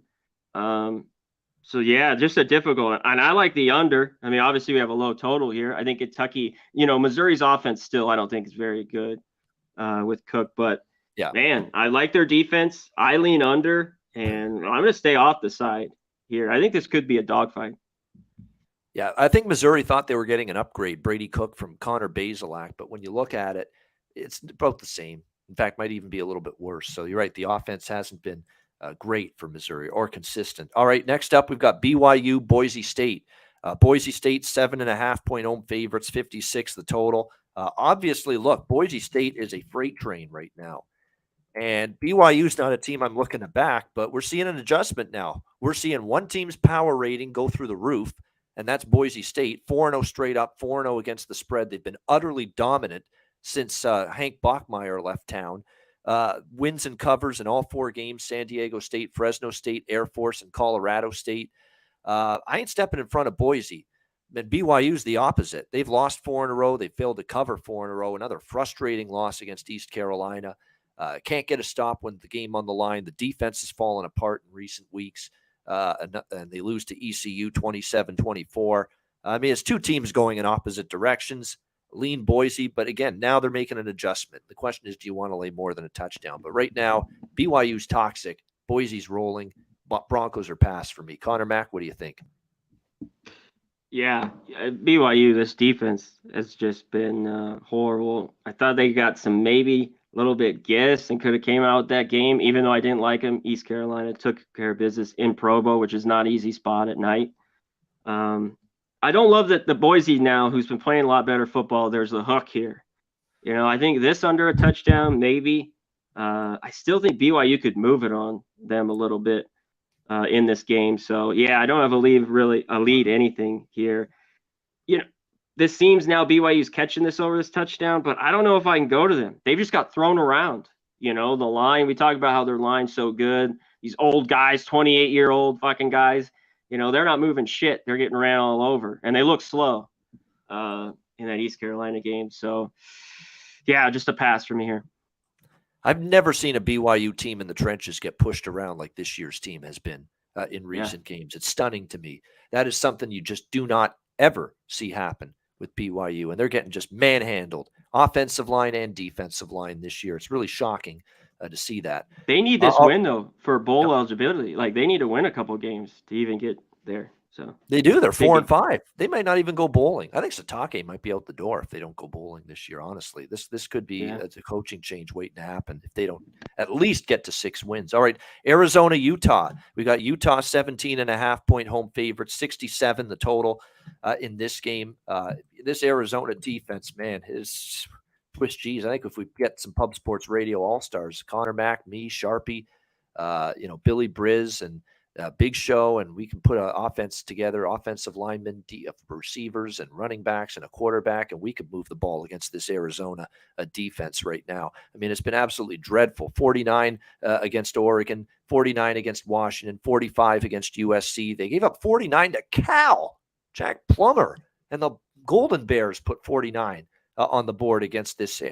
So, yeah, just a difficult. And I like the under. I mean, obviously, we have a low total here. I think Kentucky, Missouri's offense still, I don't think is very good with Cook. But, yeah, man, I like their defense. I lean under, and I'm going to stay off the side here. I think this could be a dogfight. Yeah, I think Missouri thought they were getting an upgrade, Brady Cook from Connor Bazelak. But when you look at it, it's about the same. In fact, might even be a little bit worse. So you're right. The offense hasn't been great for Missouri or consistent. All right, next up, we've got BYU, Boise State. Boise State, 7.5-point home favorites, 56 the total. Obviously, look, Boise State is a freight train right now. And BYU's not a team I'm looking to back, but we're seeing an adjustment now. We're seeing one team's power rating go through the roof, and that's Boise State, 4-0 straight up, 4-0 against the spread. They've been utterly dominant since Hank Bachmeier left town. Wins and covers in all 4 games: San Diego State, Fresno State, Air Force, and Colorado State. I ain't stepping in front of Boise. And BYU's the opposite. They've lost 4 in a row. They failed to cover 4 in a row. Another frustrating loss against East Carolina. Can't get a stop when the game on the line. The defense has fallen apart in recent weeks, and they lose to ECU 27-24. I mean, it's 2 teams going in opposite directions. Lean Boise, but again, now they're making an adjustment. The question is, do you want to lay more than a touchdown? But right now, BYU's toxic. Boise's rolling. Broncos are pass for me. Conor Mac, what do you think? Yeah, BYU, this defense has just been horrible. I thought they got some maybe a little bit guess and could have came out with that game, even though I didn't like them. East Carolina took care of business in Provo, which is not an easy spot at night. I don't love that the Boise now, who's been playing a lot better football, there's the hook here. I think this under a touchdown, maybe. I still think BYU could move it on them a little bit in this game. So, yeah, I don't have a lead anything here. This seems now BYU's catching this over this touchdown, but I don't know if I can go to them. They've just got thrown around. The line, we talk about how their line's so good. These old guys, 28-year-old fucking guys, they're not moving shit. They're getting ran all over, and they look slow in that East Carolina game. So, yeah, just a pass for me here. I've never seen a BYU team in the trenches get pushed around like this year's team has been in recent games. It's stunning to me. That is something you just do not ever see happen with BYU, and they're getting just manhandled, offensive line and defensive line this year. It's really shocking to see that. They need this win, though, for bowl eligibility. Like, they need to win a couple games to even get there. So they do. They're 4-5. They might not even go bowling. I think Satake might be out the door if they don't go bowling this year. Honestly, this could be a coaching change waiting to happen if they don't at least get to 6 wins. All right, Arizona, Utah. We got Utah 17.5-point home favorite, 67 the total in this game. This Arizona defense, man, is Swiss cheese. I think if we get some Pub Sports Radio All-Stars, Conor Mac, me, Sharpie, Billy Briz, and Big Show, and we can put an offense together, offensive linemen, receivers, and running backs, and a quarterback, and we could move the ball against this Arizona defense right now. I mean, it's been absolutely dreadful. 49 against Oregon, 49 against Washington, 45 against USC. They gave up 49 to Cal. Jack Plummer and the Golden Bears put 49 on the board against this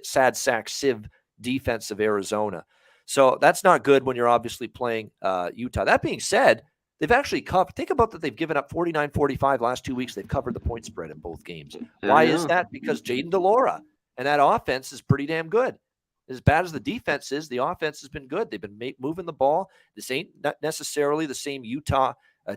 sad sack sieve defense of Arizona. So that's not good when you're obviously playing Utah. That being said, they've actually covered. Think about that. They've given up 49-45 last 2 weeks. They've covered the point spread in both games. Why is that? Because Jaden DeLora and that offense is pretty damn good. As bad as the defense is, the offense has been good. They've been moving the ball. This ain't not necessarily the same Utah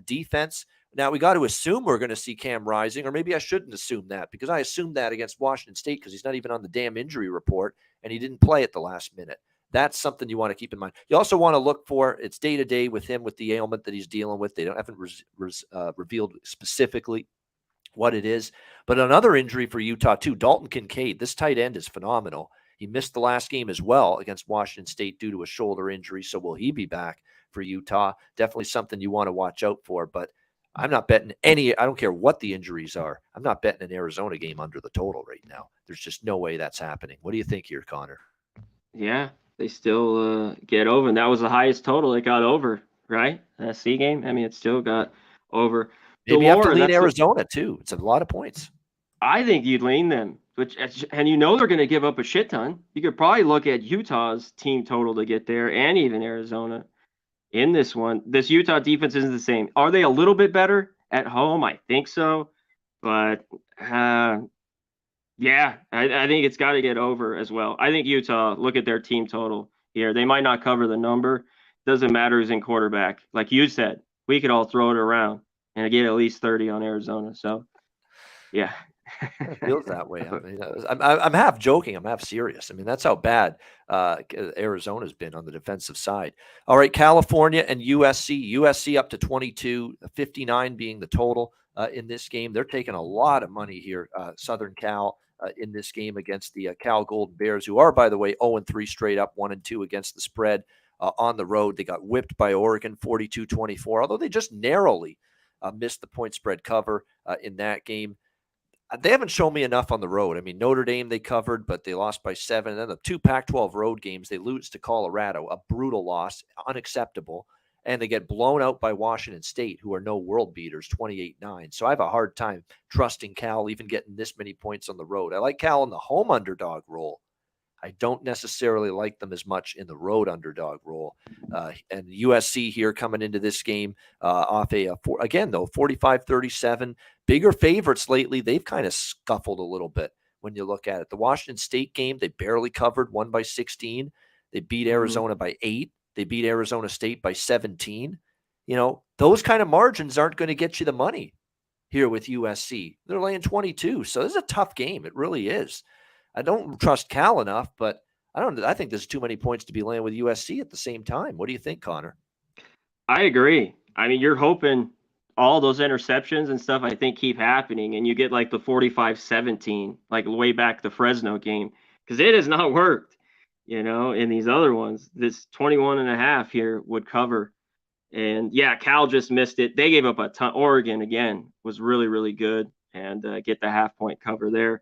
defense. Now, we got to assume we're going to see Cam Rising, or maybe I shouldn't assume that, because I assumed that against Washington State because he's not even on the damn injury report, and he didn't play at the last minute. That's something you want to keep in mind. You also want to look for, it's day-to-day with him with the ailment that he's dealing with. They haven't revealed specifically what it is. But another injury for Utah, too, Dalton Kincaid. This tight end is phenomenal. He missed the last game as well against Washington State due to a shoulder injury. So will he be back for Utah? Definitely something you want to watch out for. But I'm not betting any. I don't care what the injuries are. I'm not betting an Arizona game under the total right now. There's just no way that's happening. What do you think here, Connor? Yeah, they still get over. And that was the highest total it got over, right? That C game. I mean, it still got over. Maybe you have to lean Arizona, too. It's a lot of points. I think you'd lean them, and you know they're going to give up a shit ton. You could probably look at Utah's team total to get there, and even Arizona in this one. This Utah defense isn't the same. Are they a little bit better at home? I think so. But, I think it's got to get over as well. I think Utah, look at their team total here. They might not cover the number. Doesn't matter who's in quarterback. Like you said, we could all throw it around and get at least 30 on Arizona. So, yeah. It feels that way. I mean, I'm half joking. I'm half serious. I mean, that's how bad Arizona's been on the defensive side. All right, California and USC. USC up to 22, 59 being the total in this game. They're taking a lot of money here, Southern Cal, in this game against the Cal Golden Bears, who are, by the way, 0-3 straight up, 1-2 against the spread on the road. They got whipped by Oregon 42-24, although they just narrowly missed the point spread cover in that game. They haven't shown me enough on the road. I mean, Notre Dame they covered, but they lost by 7. And then the 2 Pac-12 road games, they lose to Colorado, a brutal loss, unacceptable. And they get blown out by Washington State, who are no world beaters, 28-9. So I have a hard time trusting Cal even getting this many points on the road. I like Cal in the home underdog role. I don't necessarily like them as much in the road underdog role. And USC here coming into this game off again, though, 45-37. Bigger favorites lately. They've kind of scuffled a little bit when you look at it. The Washington State game, they barely covered, won by 16. They beat Arizona by 8. They beat Arizona State by 17. You know, those kind of margins aren't going to get you the money here with USC. They're laying 22. So this is a tough game. It really is. I don't trust Cal enough, but I think there's too many points to be laying with USC at the same time. What do you think, Connor? I agree. I mean, you're hoping all those interceptions and stuff, I think, keep happening, and you get like the 45-17, like way back the Fresno game, because it has not worked, you know, in these other ones. This 21.5 here would cover. And yeah, Cal just missed it. They gave up a ton. Oregon, again, was really, really good, and get the half-point cover there.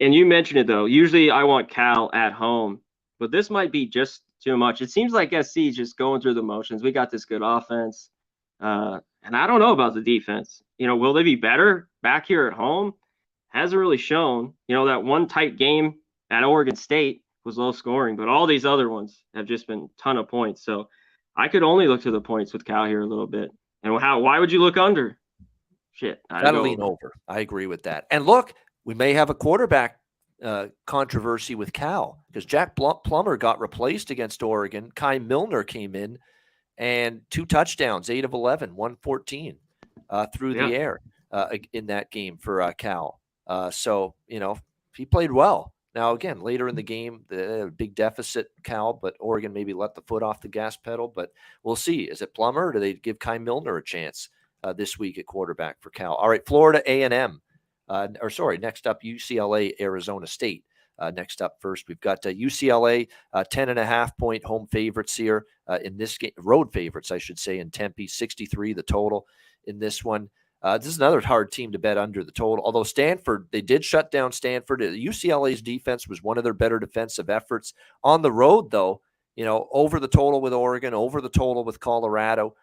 And you mentioned it, though. Usually I want Cal at home, but this might be just too much. It seems like SC is just going through the motions. We got this good offense. And I don't know about the defense. You know, will they be better back here at home? Hasn't really shown. You know, that one tight game at Oregon State was low scoring, but all these other ones have just been a ton of points. So I could only look to the points with Cal here a little bit. And why would you look under? Shit. Gotta lean over. I agree with that. And look, we may have a quarterback controversy with Cal because Jack Plummer got replaced against Oregon. Kai Milner came in and 2 touchdowns, 8 of 11, 114 through the air in that game for Cal. So, you know, he played well. Now, again, later in the game, the big deficit, Cal, but Oregon maybe let the foot off the gas pedal. But we'll see. Is it Plummer or do they give Kai Milner a chance this week at quarterback for Cal? All right, Florida A&M. Next up, UCLA, Arizona State. Next up first, we've got UCLA, 10.5-point home favorites here in this game. Road favorites, I should say, in Tempe, 63 the total in this one. This is another hard team to bet under the total. Although Stanford, they did shut down Stanford. UCLA's defense was one of their better defensive efforts. On the road, though, you know, over the total with Oregon, over the total with Colorado.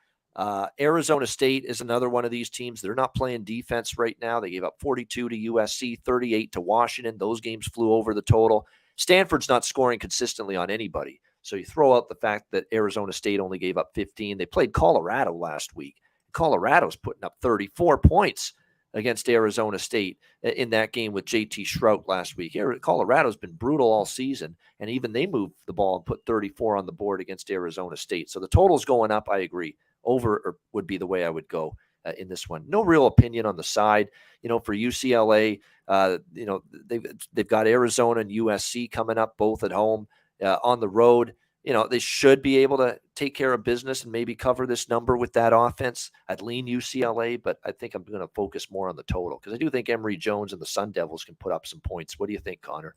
Arizona State is another one of these teams. They're not playing defense right now. They gave up 42 to USC, 38 to Washington. Those games flew over the total. Stanford's not scoring consistently on anybody. So you throw out the fact that Arizona State only gave up 15. They played Colorado last week. Colorado's putting up 34 points against Arizona State in that game with JT Shrout last week. Colorado's been brutal all season, and even they moved the ball and put 34 on the board against Arizona State. So the total's going up, I agree. Over would be the way I would go in this one. No real opinion on the side. For UCLA, they've got Arizona and USC coming up, both at home. On the road, they should be able to take care of business and maybe cover this number with that offense. I'd lean UCLA, but I think I'm going to focus more on the total because I do think Emory Jones and the Sun Devils can put up some points. What do you think, Connor?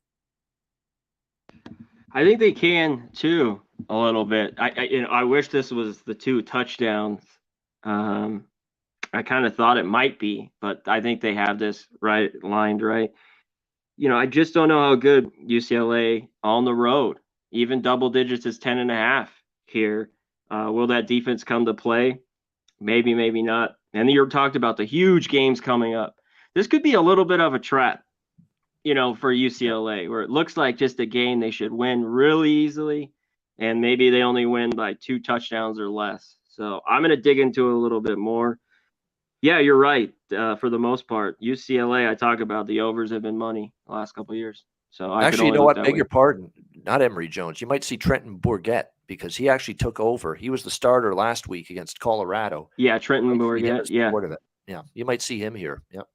I think they can too, a little bit. I wish this was the 2 touchdowns. I kind of thought it might be, but I think they have this lined right. I just don't know how good UCLA on the road, even double digits is 10.5 here. Will that defense come to play? Maybe, maybe not. And you talked about the huge games coming up. This could be a little bit of a trap, for UCLA, where it looks like just a game they should win really easily, and maybe they only win by 2 touchdowns or less. So I'm going to dig into it a little bit more. Yeah, you're right. For the most part, UCLA, I talk about the overs have been money the last couple of years. So actually, you know what? Beg your pardon. Not Emory Jones. You might see Trenton Bourguet because he actually took over. He was the starter last week against Colorado. Yeah, Trenton Bourguet. Yeah, part of it. Yeah, you might see him here. Yep.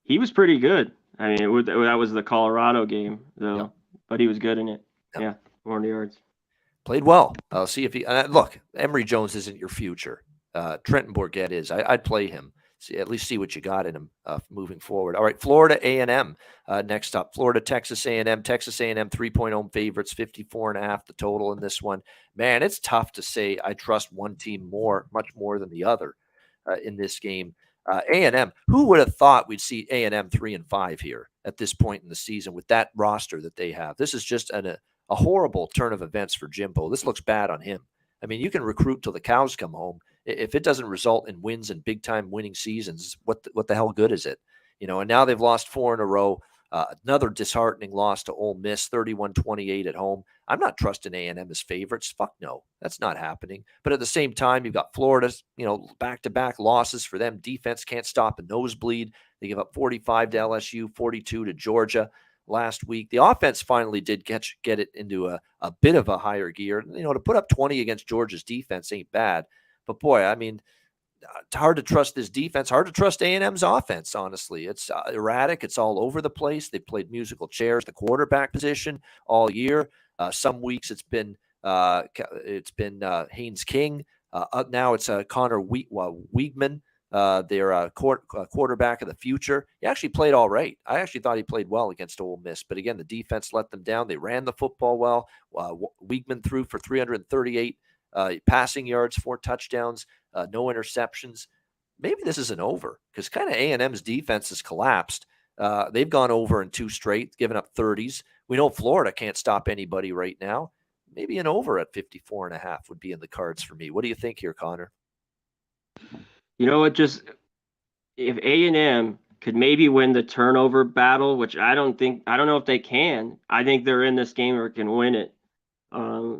He was pretty good. I mean, that was the Colorado game, though, yep. But he was good in it. Yep. Yeah, 400 yards. Played well. I'll see if he look. Emory Jones isn't your future. Trenton Bourguet is. I'd play him. At least see what you got in him moving forward. All right, Florida A&M next up. Florida, Texas A&M. Texas A&M 3-point home favorites, 54.5 the total in this one. Man, it's tough to say I trust one team much more than the other in this game. A&M, who would have thought we'd see A&M 3-5 here at this point in the season with that roster that they have? This is just a horrible turn of events for Jimbo. This looks bad on him. I mean, you can recruit till the cows come home. If it doesn't result in wins and big-time winning seasons, what the hell good is it? And now they've lost 4 in a row. Another disheartening loss to Ole Miss, 31-28 at home. I'm not trusting A&M as favorites. Fuck no, that's not happening. But at the same time, you've got Florida's, back-to-back losses for them. Defense can't stop a nosebleed. They give up 45 to LSU, 42 to Georgia last week. The offense finally did get it into a bit of a higher gear. To put up 20 against Georgia's defense ain't bad. But boy, I mean, it's hard to trust this defense. Hard to trust A&M's offense, honestly. It's erratic. It's all over the place. They played musical chairs, the quarterback position all year. Some weeks it's been Haynes King. Now it's Connor Weigman, their quarterback of the future. He actually played all right. I actually thought he played well against Ole Miss. But again, the defense let them down. They ran the football well. Weigman threw for 338 passing yards, 4 touchdowns, no interceptions. Maybe this isn't over because kind of A&M's defense has collapsed. They've gone over in 2 straight, giving up 30s. We know Florida can't stop anybody right now. Maybe an over at 54.5 would be in the cards for me. What do you think here, Connor? You know what? Just if A&M could maybe win the turnover battle, which I don't know if they can. I think they're in this game or can win it.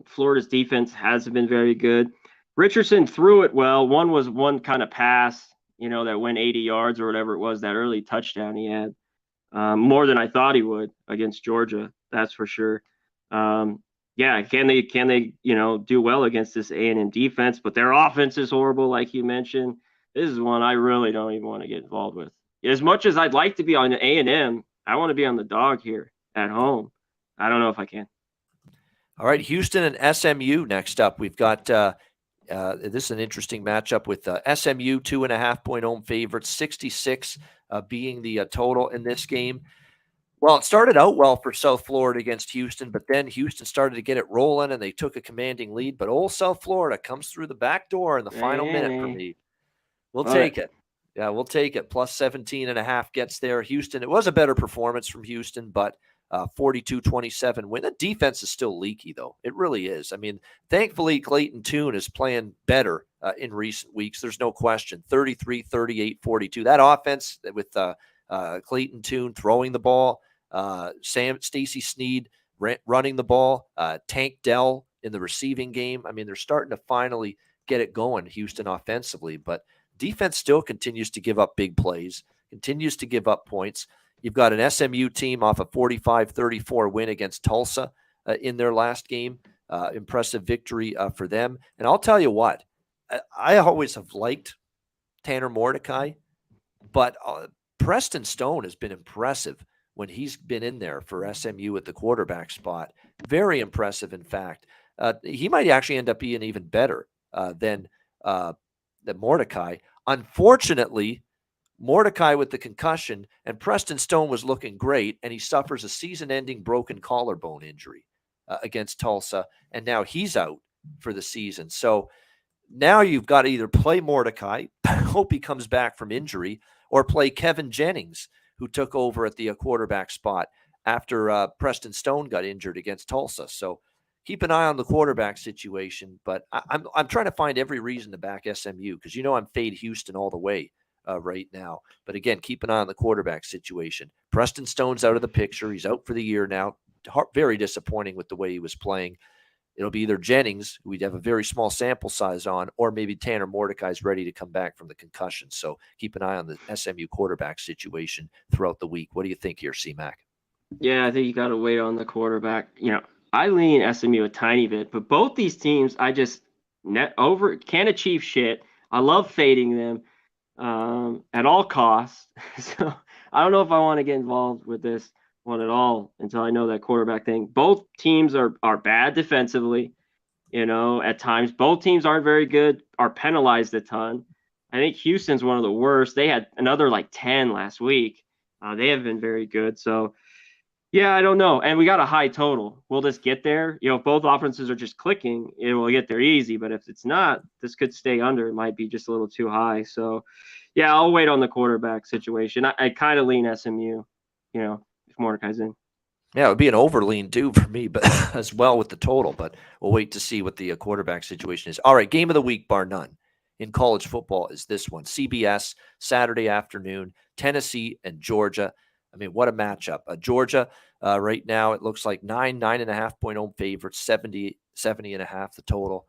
Florida's defense hasn't been very good. Richardson threw it well. One kind of pass, that went 80 yards or whatever it was, that early touchdown he had. More than I thought he would against Georgia, that's for sure. Yeah, can they do well against this A&M defense? But their offense is horrible, like you mentioned. This is one I really don't even want to get involved with. As much as I'd like to be on A&M, I want to be on the dog here at home. I don't know if I can. All right, Houston and SMU next up. We've got this is an interesting matchup with SMU 2.5-point home favorites, 66 being the total in this game. Well, it started out well for South Florida against Houston, but then Houston started to get it rolling and they took a commanding lead. But old South Florida comes through the back door in the final minute for me. We'll take it. Yeah, we'll take it. Plus 17.5 gets there. Houston, it was a better performance from Houston, but 42-27 win. The defense is still leaky, though. It really is. I mean, thankfully, Clayton Tune is playing better in recent weeks. There's no question. 33, 38, 42. That offense with Clayton Tune throwing the ball, Stacey Sneed running the ball, Tank Dell in the receiving game. I mean, they're starting to finally get it going, Houston offensively, but defense still continues to give up big plays, continues to give up points. You've got an SMU team off a 45-34 win against Tulsa in their last game. Impressive victory for them. And I'll tell you what, I always have liked Tanner Mordecai, but Preston Stone has been impressive when he's been in there for SMU at the quarterback spot. Very impressive, in fact. He might actually end up being even better than Mordecai. Unfortunately, Mordecai with the concussion, and Preston Stone was looking great, and he suffers a season-ending broken collarbone injury against Tulsa, and now he's out for the season. So now you've got to either play Mordecai, hope he comes back from injury, or play Kevin Jennings, who took over at the quarterback spot after Preston Stone got injured against Tulsa. So keep an eye on the quarterback situation, but I'm trying to find every reason to back SMU because I'm fade Houston all the way right now. But again, keep an eye on the quarterback situation. Preston Stone's out of the picture. He's out for the year now. Very disappointing with the way he was playing. It'll be either Jennings, who we'd have a very small sample size on, or maybe Tanner Mordecai's ready to come back from the concussion. So keep an eye on the SMU quarterback situation throughout the week. What do you think here, C-Mac? Yeah, I think you got to wait on the quarterback. I lean SMU a tiny bit, but both these teams, I just can't achieve shit. I love fading them at all costs. So I don't know if I want to get involved with this one at all until I know that quarterback thing. Both teams are bad defensively, at times. Both teams aren't very good, are penalized a ton. I think Houston's one of the worst. They had another 10 last week. They have been very good. So, yeah, I don't know. And we got a high total. Will this get there? If both offenses are just clicking, it will get there easy. But if it's not, this could stay under. It might be just a little too high. So, yeah, I'll wait on the quarterback situation. I kind of lean SMU, if Mordecai's in. Yeah, it would be an overlean too for me, but as well with the total. But we'll wait to see what the quarterback situation is. All right, game of the week, bar none, in college football is this one. CBS, Saturday afternoon, Tennessee and Georgia. I mean, what a matchup. Georgia, right now, it looks like 9.5 point home favorites, 70.5 the total.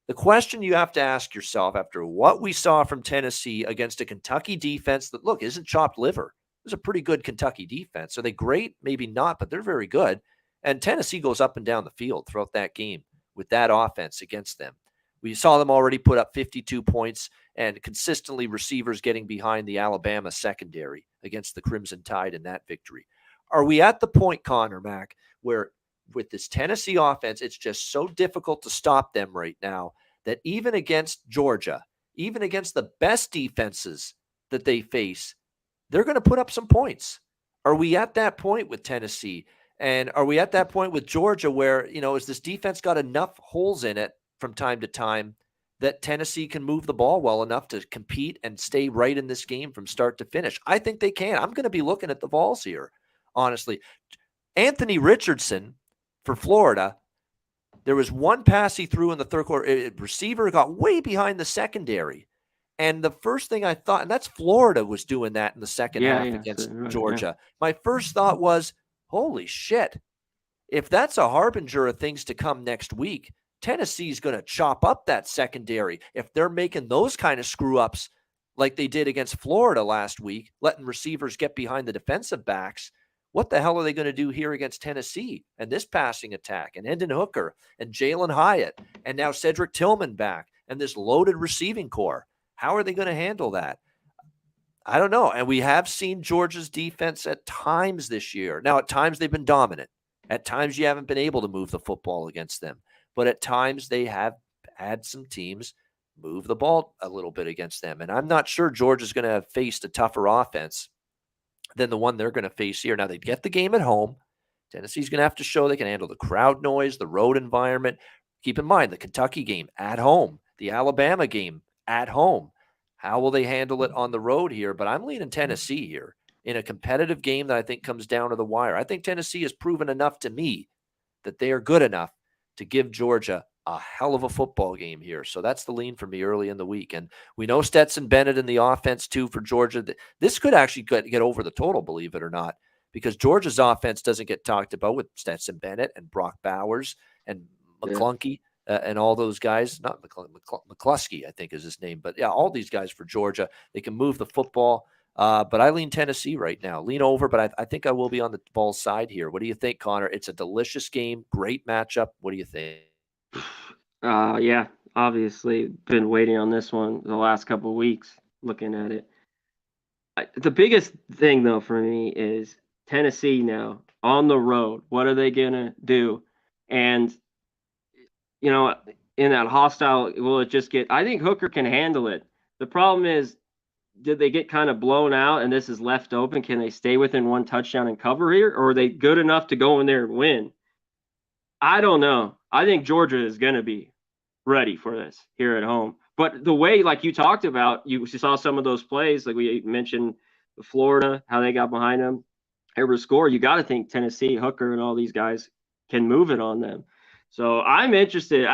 The question you have to ask yourself after what we saw from Tennessee against a Kentucky defense that, look, isn't chopped liver. It was a pretty good Kentucky defense. Are they great? Maybe not, but they're very good. And Tennessee goes up and down the field throughout that game with that offense against them. We saw them already put up 52 points and consistently receivers getting behind the Alabama secondary against the Crimson Tide in that victory. Are we at the point, Conor Mac, where with this Tennessee offense, it's just so difficult to stop them right now that even against Georgia, even against the best defenses that they face, they're going to put up some points? Are we at that point with Tennessee? And are we at that point with Georgia where, is this defense got enough holes in it from time to time that Tennessee can move the ball well enough to compete and stay right in this game from start to finish? I think they can. I'm going to be looking at the Vols here, honestly. Anthony Richardson for Florida, there was one pass he threw in the third quarter. Receiver got way behind the secondary. And the first thing I thought, and that's Florida was doing that in the second half against Georgia. Yeah. My first thought was, holy shit. If that's a harbinger of things to come next week, Tennessee's going to chop up that secondary. If they're making those kind of screw-ups like they did against Florida last week, letting receivers get behind the defensive backs, what the hell are they going to do here against Tennessee and this passing attack and Hendon Hooker and Jalen Hyatt and now Cedric Tillman back and this loaded receiving core? How are they going to handle that? I don't know. And we have seen Georgia's defense at times this year. Now, at times they've been dominant. At times you haven't been able to move the football against them. But at times they have had some teams move the ball a little bit against them. And I'm not sure Georgia's going to have faced a tougher offense than the one they're going to face here. Now, they get the game at home. Tennessee's going to have to show they can handle the crowd noise, the road environment. Keep in mind, the Kentucky game at home, the Alabama game at home. How will they handle it on the road here? But I'm leaning Tennessee here in a competitive game that I think comes down to the wire. I think Tennessee has proven enough to me that they are good enough to give Georgia a hell of a football game here. So that's the lean for me early in the week. And we know Stetson Bennett in the offense too for Georgia. This could actually get over the total, believe it or not, because Georgia's offense doesn't get talked about with Stetson Bennett and Brock Bowers and McClunky. And all those guys, not McCluskey, I think is his name. But, yeah, all these guys for Georgia, they can move the football. But I lean Tennessee right now. Lean over, but I think I will be on the Vols side here. What do you think, Connor? It's a delicious game, great matchup. What do you think? Yeah, obviously been waiting on this one the last couple of weeks. looking at it. The biggest thing, though, for me is Tennessee now on the road. What are they going to do? And, in that hostile, will it just get – I think Hooker can handle it. The problem is, did they get kind of blown out and this is left open? Can they stay within one touchdown and cover here? Or are they good enough to go in there and win? I don't know. I think Georgia is going to be ready for this here at home. But the way, like you talked about, you saw some of those plays, like we mentioned Florida, how they got behind them, able to score. You got to think Tennessee, Hooker, and all these guys can move it on them. So I'm interested.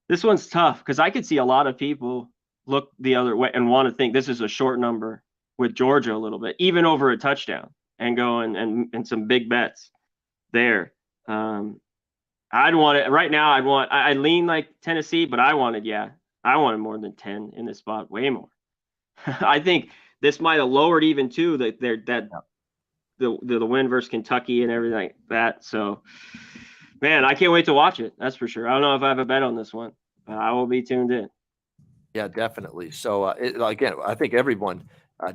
This one's tough because I could see a lot of people look the other way and want to think this is a short number with Georgia a little bit, even over a touchdown, and go and some big bets there. I'd want it right now. I lean like Tennessee, but I wanted more than 10 in this spot, way more. I think this might have lowered even too the win versus Kentucky and everything like that. So, man, I can't wait to watch it. That's for sure. I don't know if I have a bet on this one, but I will be tuned in. Yeah, definitely. So again, I think everyone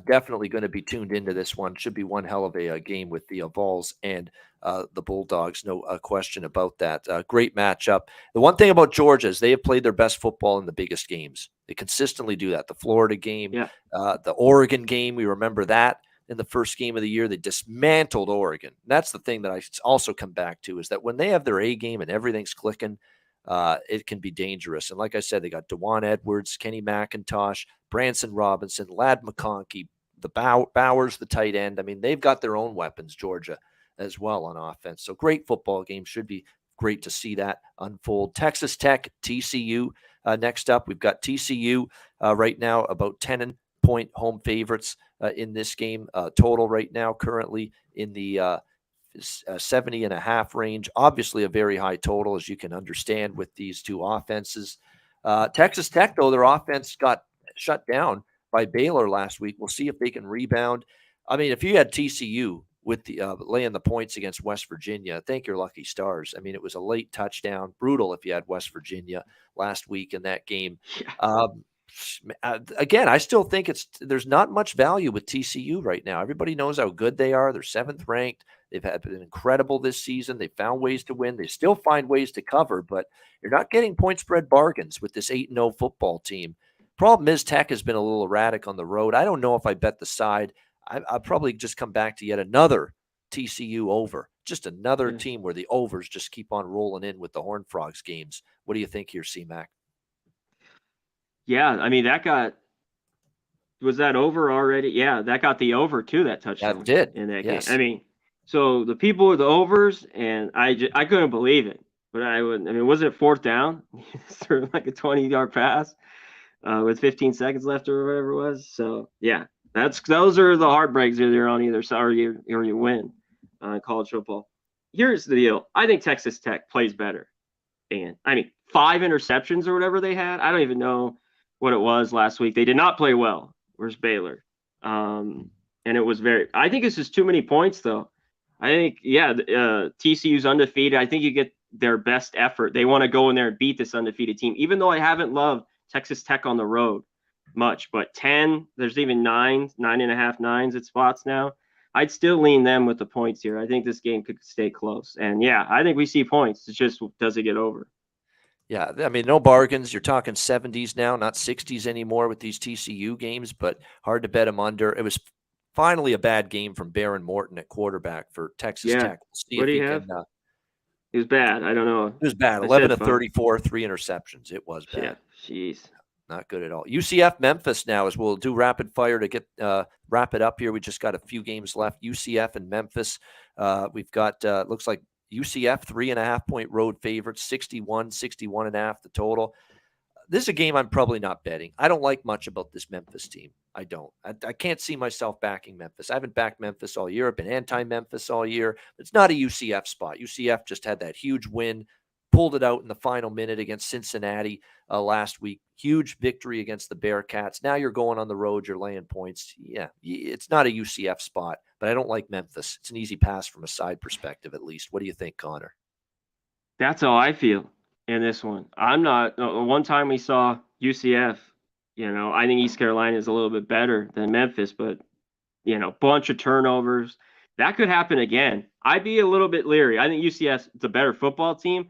definitely going to be tuned into this one. Should be one hell of a game with the Vols and the Bulldogs. No question about that. Great matchup. The one thing about Georgia is they have played their best football in the biggest games. They consistently do that. The Florida game, the Oregon game, we remember that in the first game of the year. They dismantled Oregon. And that's the thing that I also come back to is that when they have their A game and everything's clicking, it can be dangerous. And like I said, they got DeJuan Edwards, Kenny McIntosh, Branson Robinson, Ladd McConkey, the Bowers, the tight end. I mean, they've got their own weapons, Georgia, as well on offense. So great football game. Should be great to see that unfold. Texas Tech, TCU. Next up, we've got TCU right now about 10-point home favorites in this game. Total right now currently in the 70.5 range. Obviously a very high total, as you can understand, with these two offenses. Texas Tech, though, their offense got shut down by Baylor last week. We'll see if they can rebound. I mean, if you had TCU with the laying the points against West Virginia, thank your lucky stars. I mean, it was a late touchdown. Brutal if you had West Virginia last week in that game. Again, I still think there's not much value with TCU right now. Everybody knows how good they are. They're 7th ranked. They've been incredible this season. They found ways to win. They still find ways to cover, but you're not getting point spread bargains with this 8-0 football team. Problem is Tech has been a little erratic on the road. I don't know if I bet the side. I'll probably just come back to yet another TCU over. Just another team where the overs just keep on rolling in with the Horned Frogs games. What do you think here, C-Mac? Yeah, I mean, was that over already? Yeah, that got the over too, that touchdown. That did. In that yes. game. I mean, so the people with the overs, and I couldn't believe it. But wasn't it 4th down? Sort of like a 20-yard pass with 15 seconds left or whatever it was. So, yeah, those are the heartbreaks either on either side or you win in college football. Here's the deal. I think Texas Tech plays better. And, 5 interceptions or whatever they had. I don't even know what it was last week. They did not play well. Where's Baylor? And it was I think it's just too many points, though. I think, TCU's undefeated. I think you get their best effort. They want to go in there and beat this undefeated team, even though I haven't loved Texas Tech on the road much. But 10, there's even 9.5 at spots now. I'd still lean them with the points here. I think this game could stay close. And, I think we see points. It's just, does it get over? Yeah, no bargains. You're talking 70s now, not 60s anymore with these TCU games, but hard to bet them under. It was finally a bad game from Baron Morton at quarterback for Texas Tech. We'll see what do you have? It was bad. I don't know. It was bad. 11 of 34, 3 interceptions. It was bad. Yeah, jeez. Not good at all. UCF Memphis now, as we'll do rapid fire to get wrap it up here. We just got a few games left. UCF and Memphis. We've got looks like UCF 3.5-point road favorites, 61.5 the total. This is a game I'm probably not betting. I don't like much about this Memphis team. I don't. I can't see myself backing Memphis. I haven't backed Memphis all year. I've been anti-Memphis all year. It's not a UCF spot. UCF just had that huge win, pulled it out in the final minute against Cincinnati last week. Huge victory against the Bearcats. Now you're going on the road. You're laying points. Yeah, it's not a UCF spot, but I don't like Memphis. It's an easy pass from a side perspective, at least. What do you think, Connor? That's how I feel in this one. I'm not. One time we saw UCF I think East Carolina is a little bit better than Memphis, but bunch of turnovers. That could happen again. I'd be a little bit leery. I think UCS is a better football team,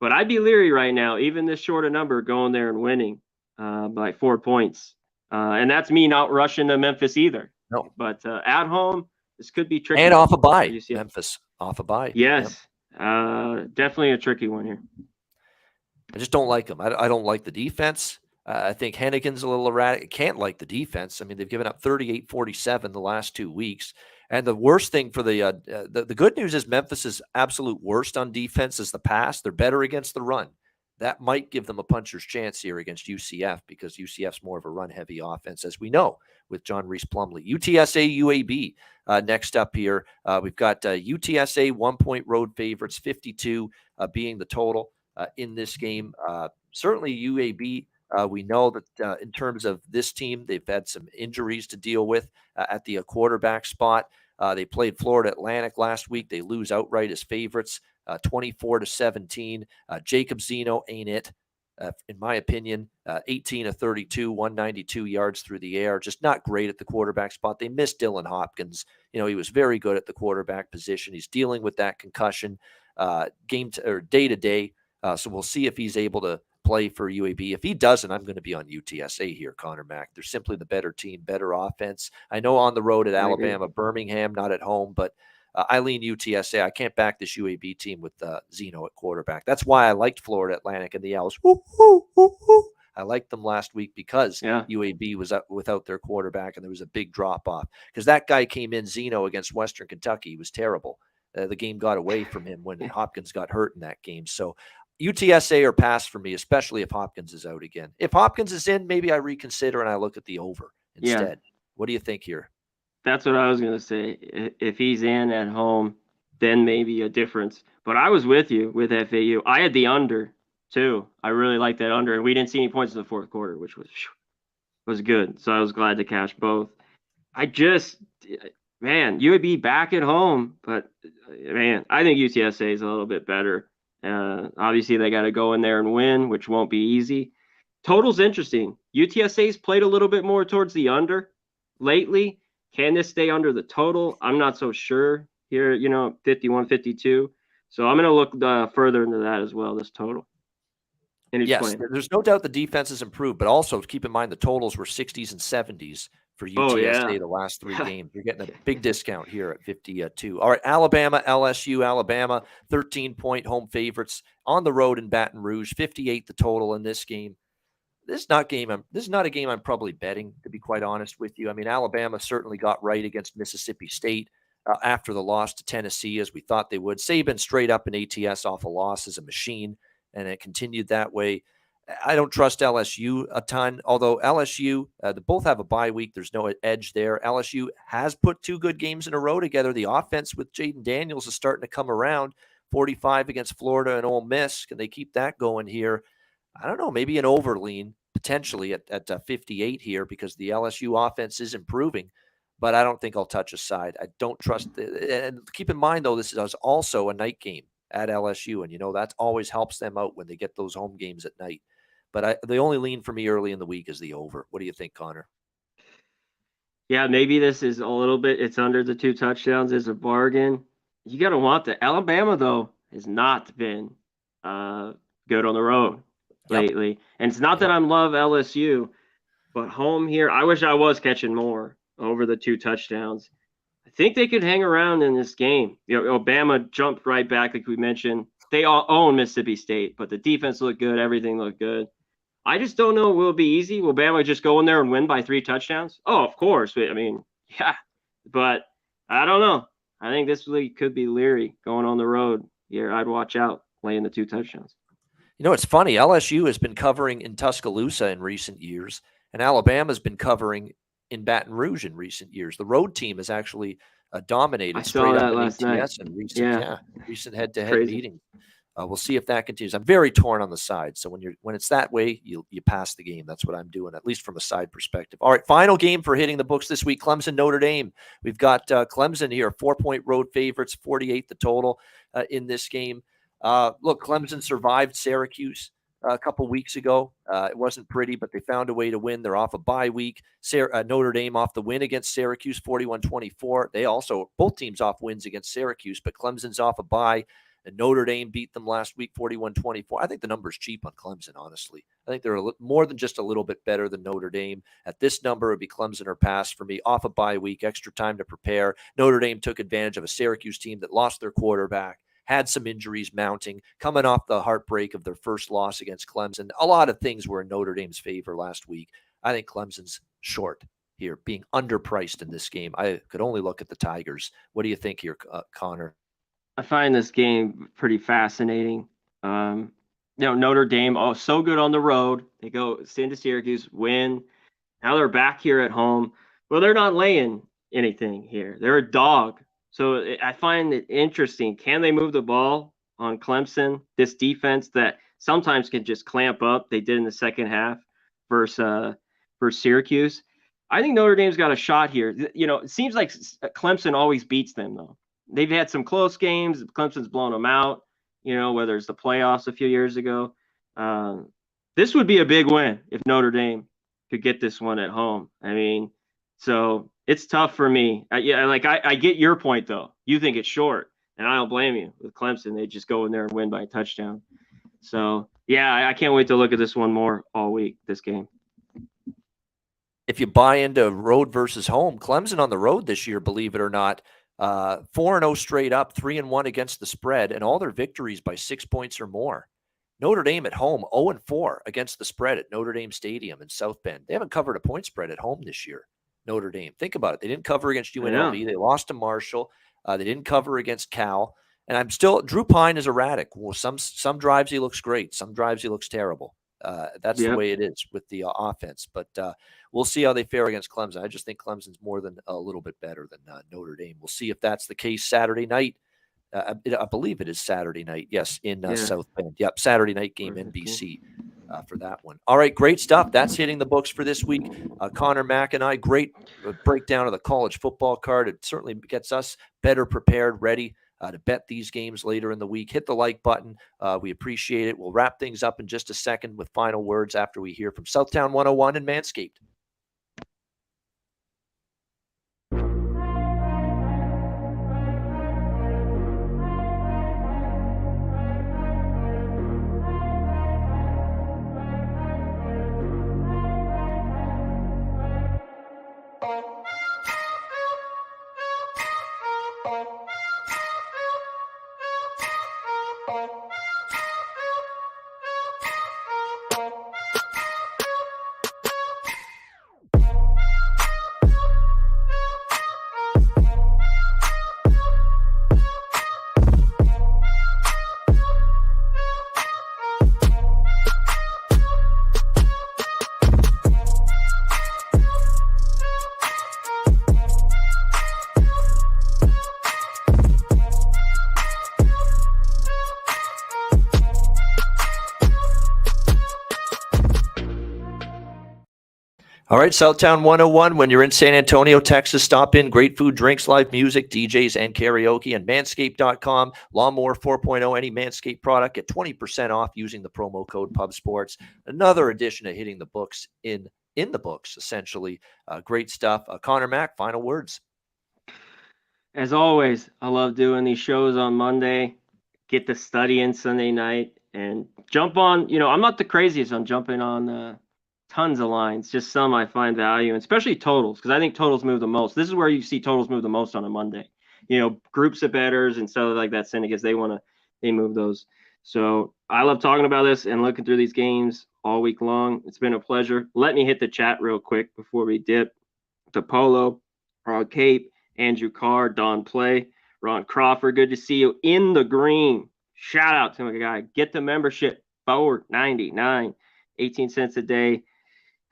but I'd be leery right now, even this short a number, going there and winning by 4 points. And that's me not rushing to Memphis either. No. But at home, this could be tricky. And off a bye. Memphis off a bye. Yes. Yep. Definitely a tricky one here. I just don't like them. I don't like the defense. I think Hennigan's a little erratic. Can't like the defense. I mean, they've given up 38-47 the last 2 weeks. And the worst thing for the good news is Memphis' absolute worst on defense is the pass. They're better against the run. That might give them a puncher's chance here against UCF because UCF's more of a run-heavy offense, as we know, with John Reese Plumlee. UTSA, UAB next up here. We've got UTSA 1-point road favorites, 52 being the total in this game. Certainly UAB, we know that in terms of this team, they've had some injuries to deal with at the quarterback spot. They played Florida Atlantic last week. They lose outright as favorites, 24-17. Jacob Zeno ain't it, in my opinion. 18 of 32, 192 yards through the air. Just not great at the quarterback spot. They missed Dylan Hopkins. He was very good at the quarterback position. He's dealing with that concussion day to day. So we'll see if he's able to play for UAB. If he doesn't, I'm going to be on UTSA here, Conor Mac. They're simply the better team, better offense. I know on the road at Alabama, Birmingham, not at home, but I lean UTSA. I can't back this UAB team with Zeno at quarterback. That's why I liked Florida Atlantic and the Owls. I liked them last week because UAB was without their quarterback and there was a big drop-off. Because that guy came in, Zeno, against Western Kentucky. He was terrible. The game got away from him when Hopkins got hurt in that game. So UTSA or pass for me, especially if Hopkins is out again. If Hopkins is in, maybe I reconsider and I look at the over instead. Yeah. What do you think here? That's what I was going to say. If he's in at home, then maybe a difference. But I was with you with FAU. I had the under, too. I really liked that under. And we didn't see any points in the fourth quarter, which was good. So I was glad to cash both. UAB back at home. But, I think UTSA is a little bit better. Obviously, they got to go in there and win, which won't be easy. Total's interesting. UTSA's played a little bit more towards the under lately. Can this stay under the total? I'm not so sure here, 51-52. So I'm going to look further into that as well, this total. Yes, there's no doubt the defense has improved, but also keep in mind the totals were 60s and 70s for UTSA the last 3 games. You're getting a big discount here at 52. All right, Alabama, LSU, Alabama, 13-point home favorites on the road in Baton Rouge, 58 the total in this game. This is not a game I'm probably betting, to be quite honest with you. I mean, Alabama certainly got right against Mississippi State after the loss to Tennessee, as we thought they would. Saban straight up in ATS off a loss as a machine, and it continued that way. I don't trust LSU a ton, although LSU, they both have a bye week. There's no edge there. LSU has put 2 good games in a row together. The offense with Jaden Daniels is starting to come around. 45 against Florida and Ole Miss. Can they keep that going here? I don't know, maybe an overlean potentially at 58 here because the LSU offense is improving, but I don't think I'll touch a side. I don't trust and keep in mind, though, this is also a night game at LSU, and that always helps them out when they get those home games at night. But the only lean for me early in the week is the over. What do you think, Connor? Yeah, maybe this is a little bit, it's under the 2 touchdowns is a bargain. You got to want that. Alabama, though, has not been good on the road lately. And it's not that I love LSU, but home here, I wish I was catching more over the 2 touchdowns. I think they could hang around in this game. Alabama jumped right back, like we mentioned. They all own Mississippi State, but the defense looked good. Everything looked good. I just don't know. Will it be easy? Will Bama just go in there and win by 3 touchdowns? Oh, of course. Yeah. But I don't know. I think this league could be leery going on the road here. I'd watch out laying the 2 touchdowns. It's funny. LSU has been covering in Tuscaloosa in recent years, and Alabama's been covering in Baton Rouge in recent years. The road team has actually dominated. I saw that last night. In recent head-to-head meetings. We'll see if that continues. I'm very torn on the side. So when it's that way, you pass the game. That's what I'm doing, at least from a side perspective. All right, final game for hitting the books this week, Clemson, Notre Dame. We've got Clemson here, 4-point road favorites, 48 the total in this game. Look, Clemson survived Syracuse a couple weeks ago. It wasn't pretty, but they found a way to win. They're off a bye week. Notre Dame off the win against Syracuse, 41-24. They also, both teams off wins against Syracuse, but Clemson's off a bye. And Notre Dame beat them last week, 41-24. I think the number's cheap on Clemson, honestly. I think they're more than just a little bit better than Notre Dame. At this number, it would be Clemson or pass for me. Off a bye week, extra time to prepare. Notre Dame took advantage of a Syracuse team that lost their quarterback, had some injuries mounting, coming off the heartbreak of their first loss against Clemson. A lot of things were in Notre Dame's favor last week. I think Clemson's short here, being underpriced in this game. I could only look at the Tigers. What do you think here, Connor? I find this game pretty fascinating. Notre Dame, so good on the road. They go into Syracuse, win. Now they're back here at home. Well, they're not laying anything here. They're a dog. So I find it interesting. Can they move the ball on Clemson? This defense that sometimes can just clamp up. They did in the second half versus Syracuse. I think Notre Dame's got a shot here. It seems like Clemson always beats them, though. They've had some close games. Clemson's blown them out, whether it's the playoffs a few years ago. This would be a big win if Notre Dame could get this one at home. I mean, so it's tough for me. I get your point, though. You think it's short, and I don't blame you. With Clemson, they just go in there and win by a touchdown. So, yeah, I can't wait to look at this one more all week, this game. If you buy into road versus home, Clemson on the road this year, believe it or not, 4-0 straight up, 3-1 against the spread, and all their victories by 6 points or more. Notre Dame at home, 0-4 against the spread at Notre Dame Stadium in South Bend. They haven't covered a point spread at home this year, Notre Dame. Think about it. They didn't cover against UNLV. They lost to Marshall. They didn't cover against Cal. And Drew Pine is erratic. Well, some drives he looks great. Some drives he looks terrible. That's the way it is with the offense. But we'll see how they fare against Clemson. I just think Clemson's more than a little bit better than Notre Dame. We'll see if that's the case Saturday night. I believe it is Saturday night. Yes, in South Bend. Yep, Saturday night game, NBC for that one. All right, great stuff. That's hitting the books for this week. Conor Mac and I, great breakdown of the college football card. It certainly gets us better prepared, ready to bet these games later in the week. Hit the like button. We appreciate it. We'll wrap things up in just a second with final words after we hear from Southtown 101 and Manscaped. All right, Southtown 101. When you're in San Antonio, Texas, stop in. Great food, drinks, live music, DJs, and karaoke. And Manscaped.com, Lawnmower 4.0, any Manscaped product, get 20% off using the promo code PubSports. Another edition of Hitting the Books in the books, essentially. Great stuff. Conor Mac, final words. As always, I love doing these shows on Monday. Get to study in Sunday night and jump on. I'm not the craziest on jumping on tons of lines, just some I find value, and especially totals, because I think totals move the most. This is where you see totals move the most on a Monday. Groups of bettors and stuff like that, syndicates, they move those. So I love talking about this and looking through these games all week long. It's been a pleasure. Let me hit the chat real quick before we dip. To Polo, Rod Cape, Andrew Carr, Don Play, Ron Crawford, good to see you in the green. Shout out to my guy. Get the membership, $4.99, 18 cents a day.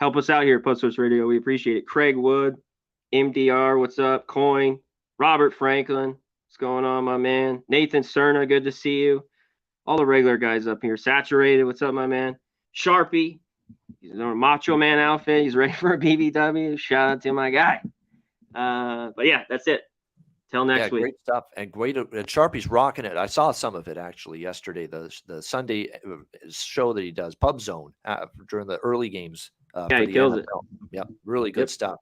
Help us out here at PubSports Radio. We appreciate it. Craig Wood, MDR, what's up? Coin, Robert Franklin, what's going on, my man? Nathan Cerna, good to see you. All the regular guys up here. Saturated, what's up, my man? Sharpie, he's in a Macho Man outfit. He's ready for a BBW. Shout out to my guy. But yeah, that's it. Till next week. Great stuff. And Sharpie's rocking it. I saw some of it actually yesterday, the Sunday show that he does, Pub Zone, during the early games. Yeah, he kills it. Yep, really good stuff.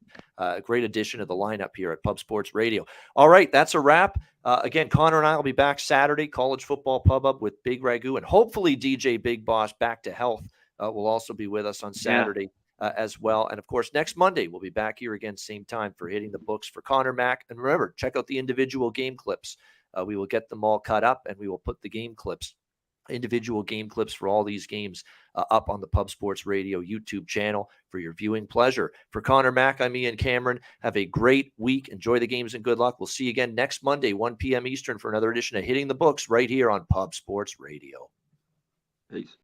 Great addition to the lineup here at Pub Sports Radio. All right, that's a wrap. Again, Connor and I will be back Saturday, College Football Pub Up with Big Ragu, and hopefully DJ Big Boss back to health will also be with us on Saturday as well. And of course, next Monday, we'll be back here again, same time for Hitting the Books for Conor Mac. And remember, check out the individual game clips. We will get them all cut up, and we will put the individual game clips for all these games up on the Pub Sports Radio YouTube channel for your viewing pleasure. For Conor Mac, I'm Ian Cameron. Have a great week. Enjoy the games and good luck. We'll see you again next Monday, 1 p.m. Eastern, for another edition of Hitting the Books right here on Pub Sports Radio. Peace.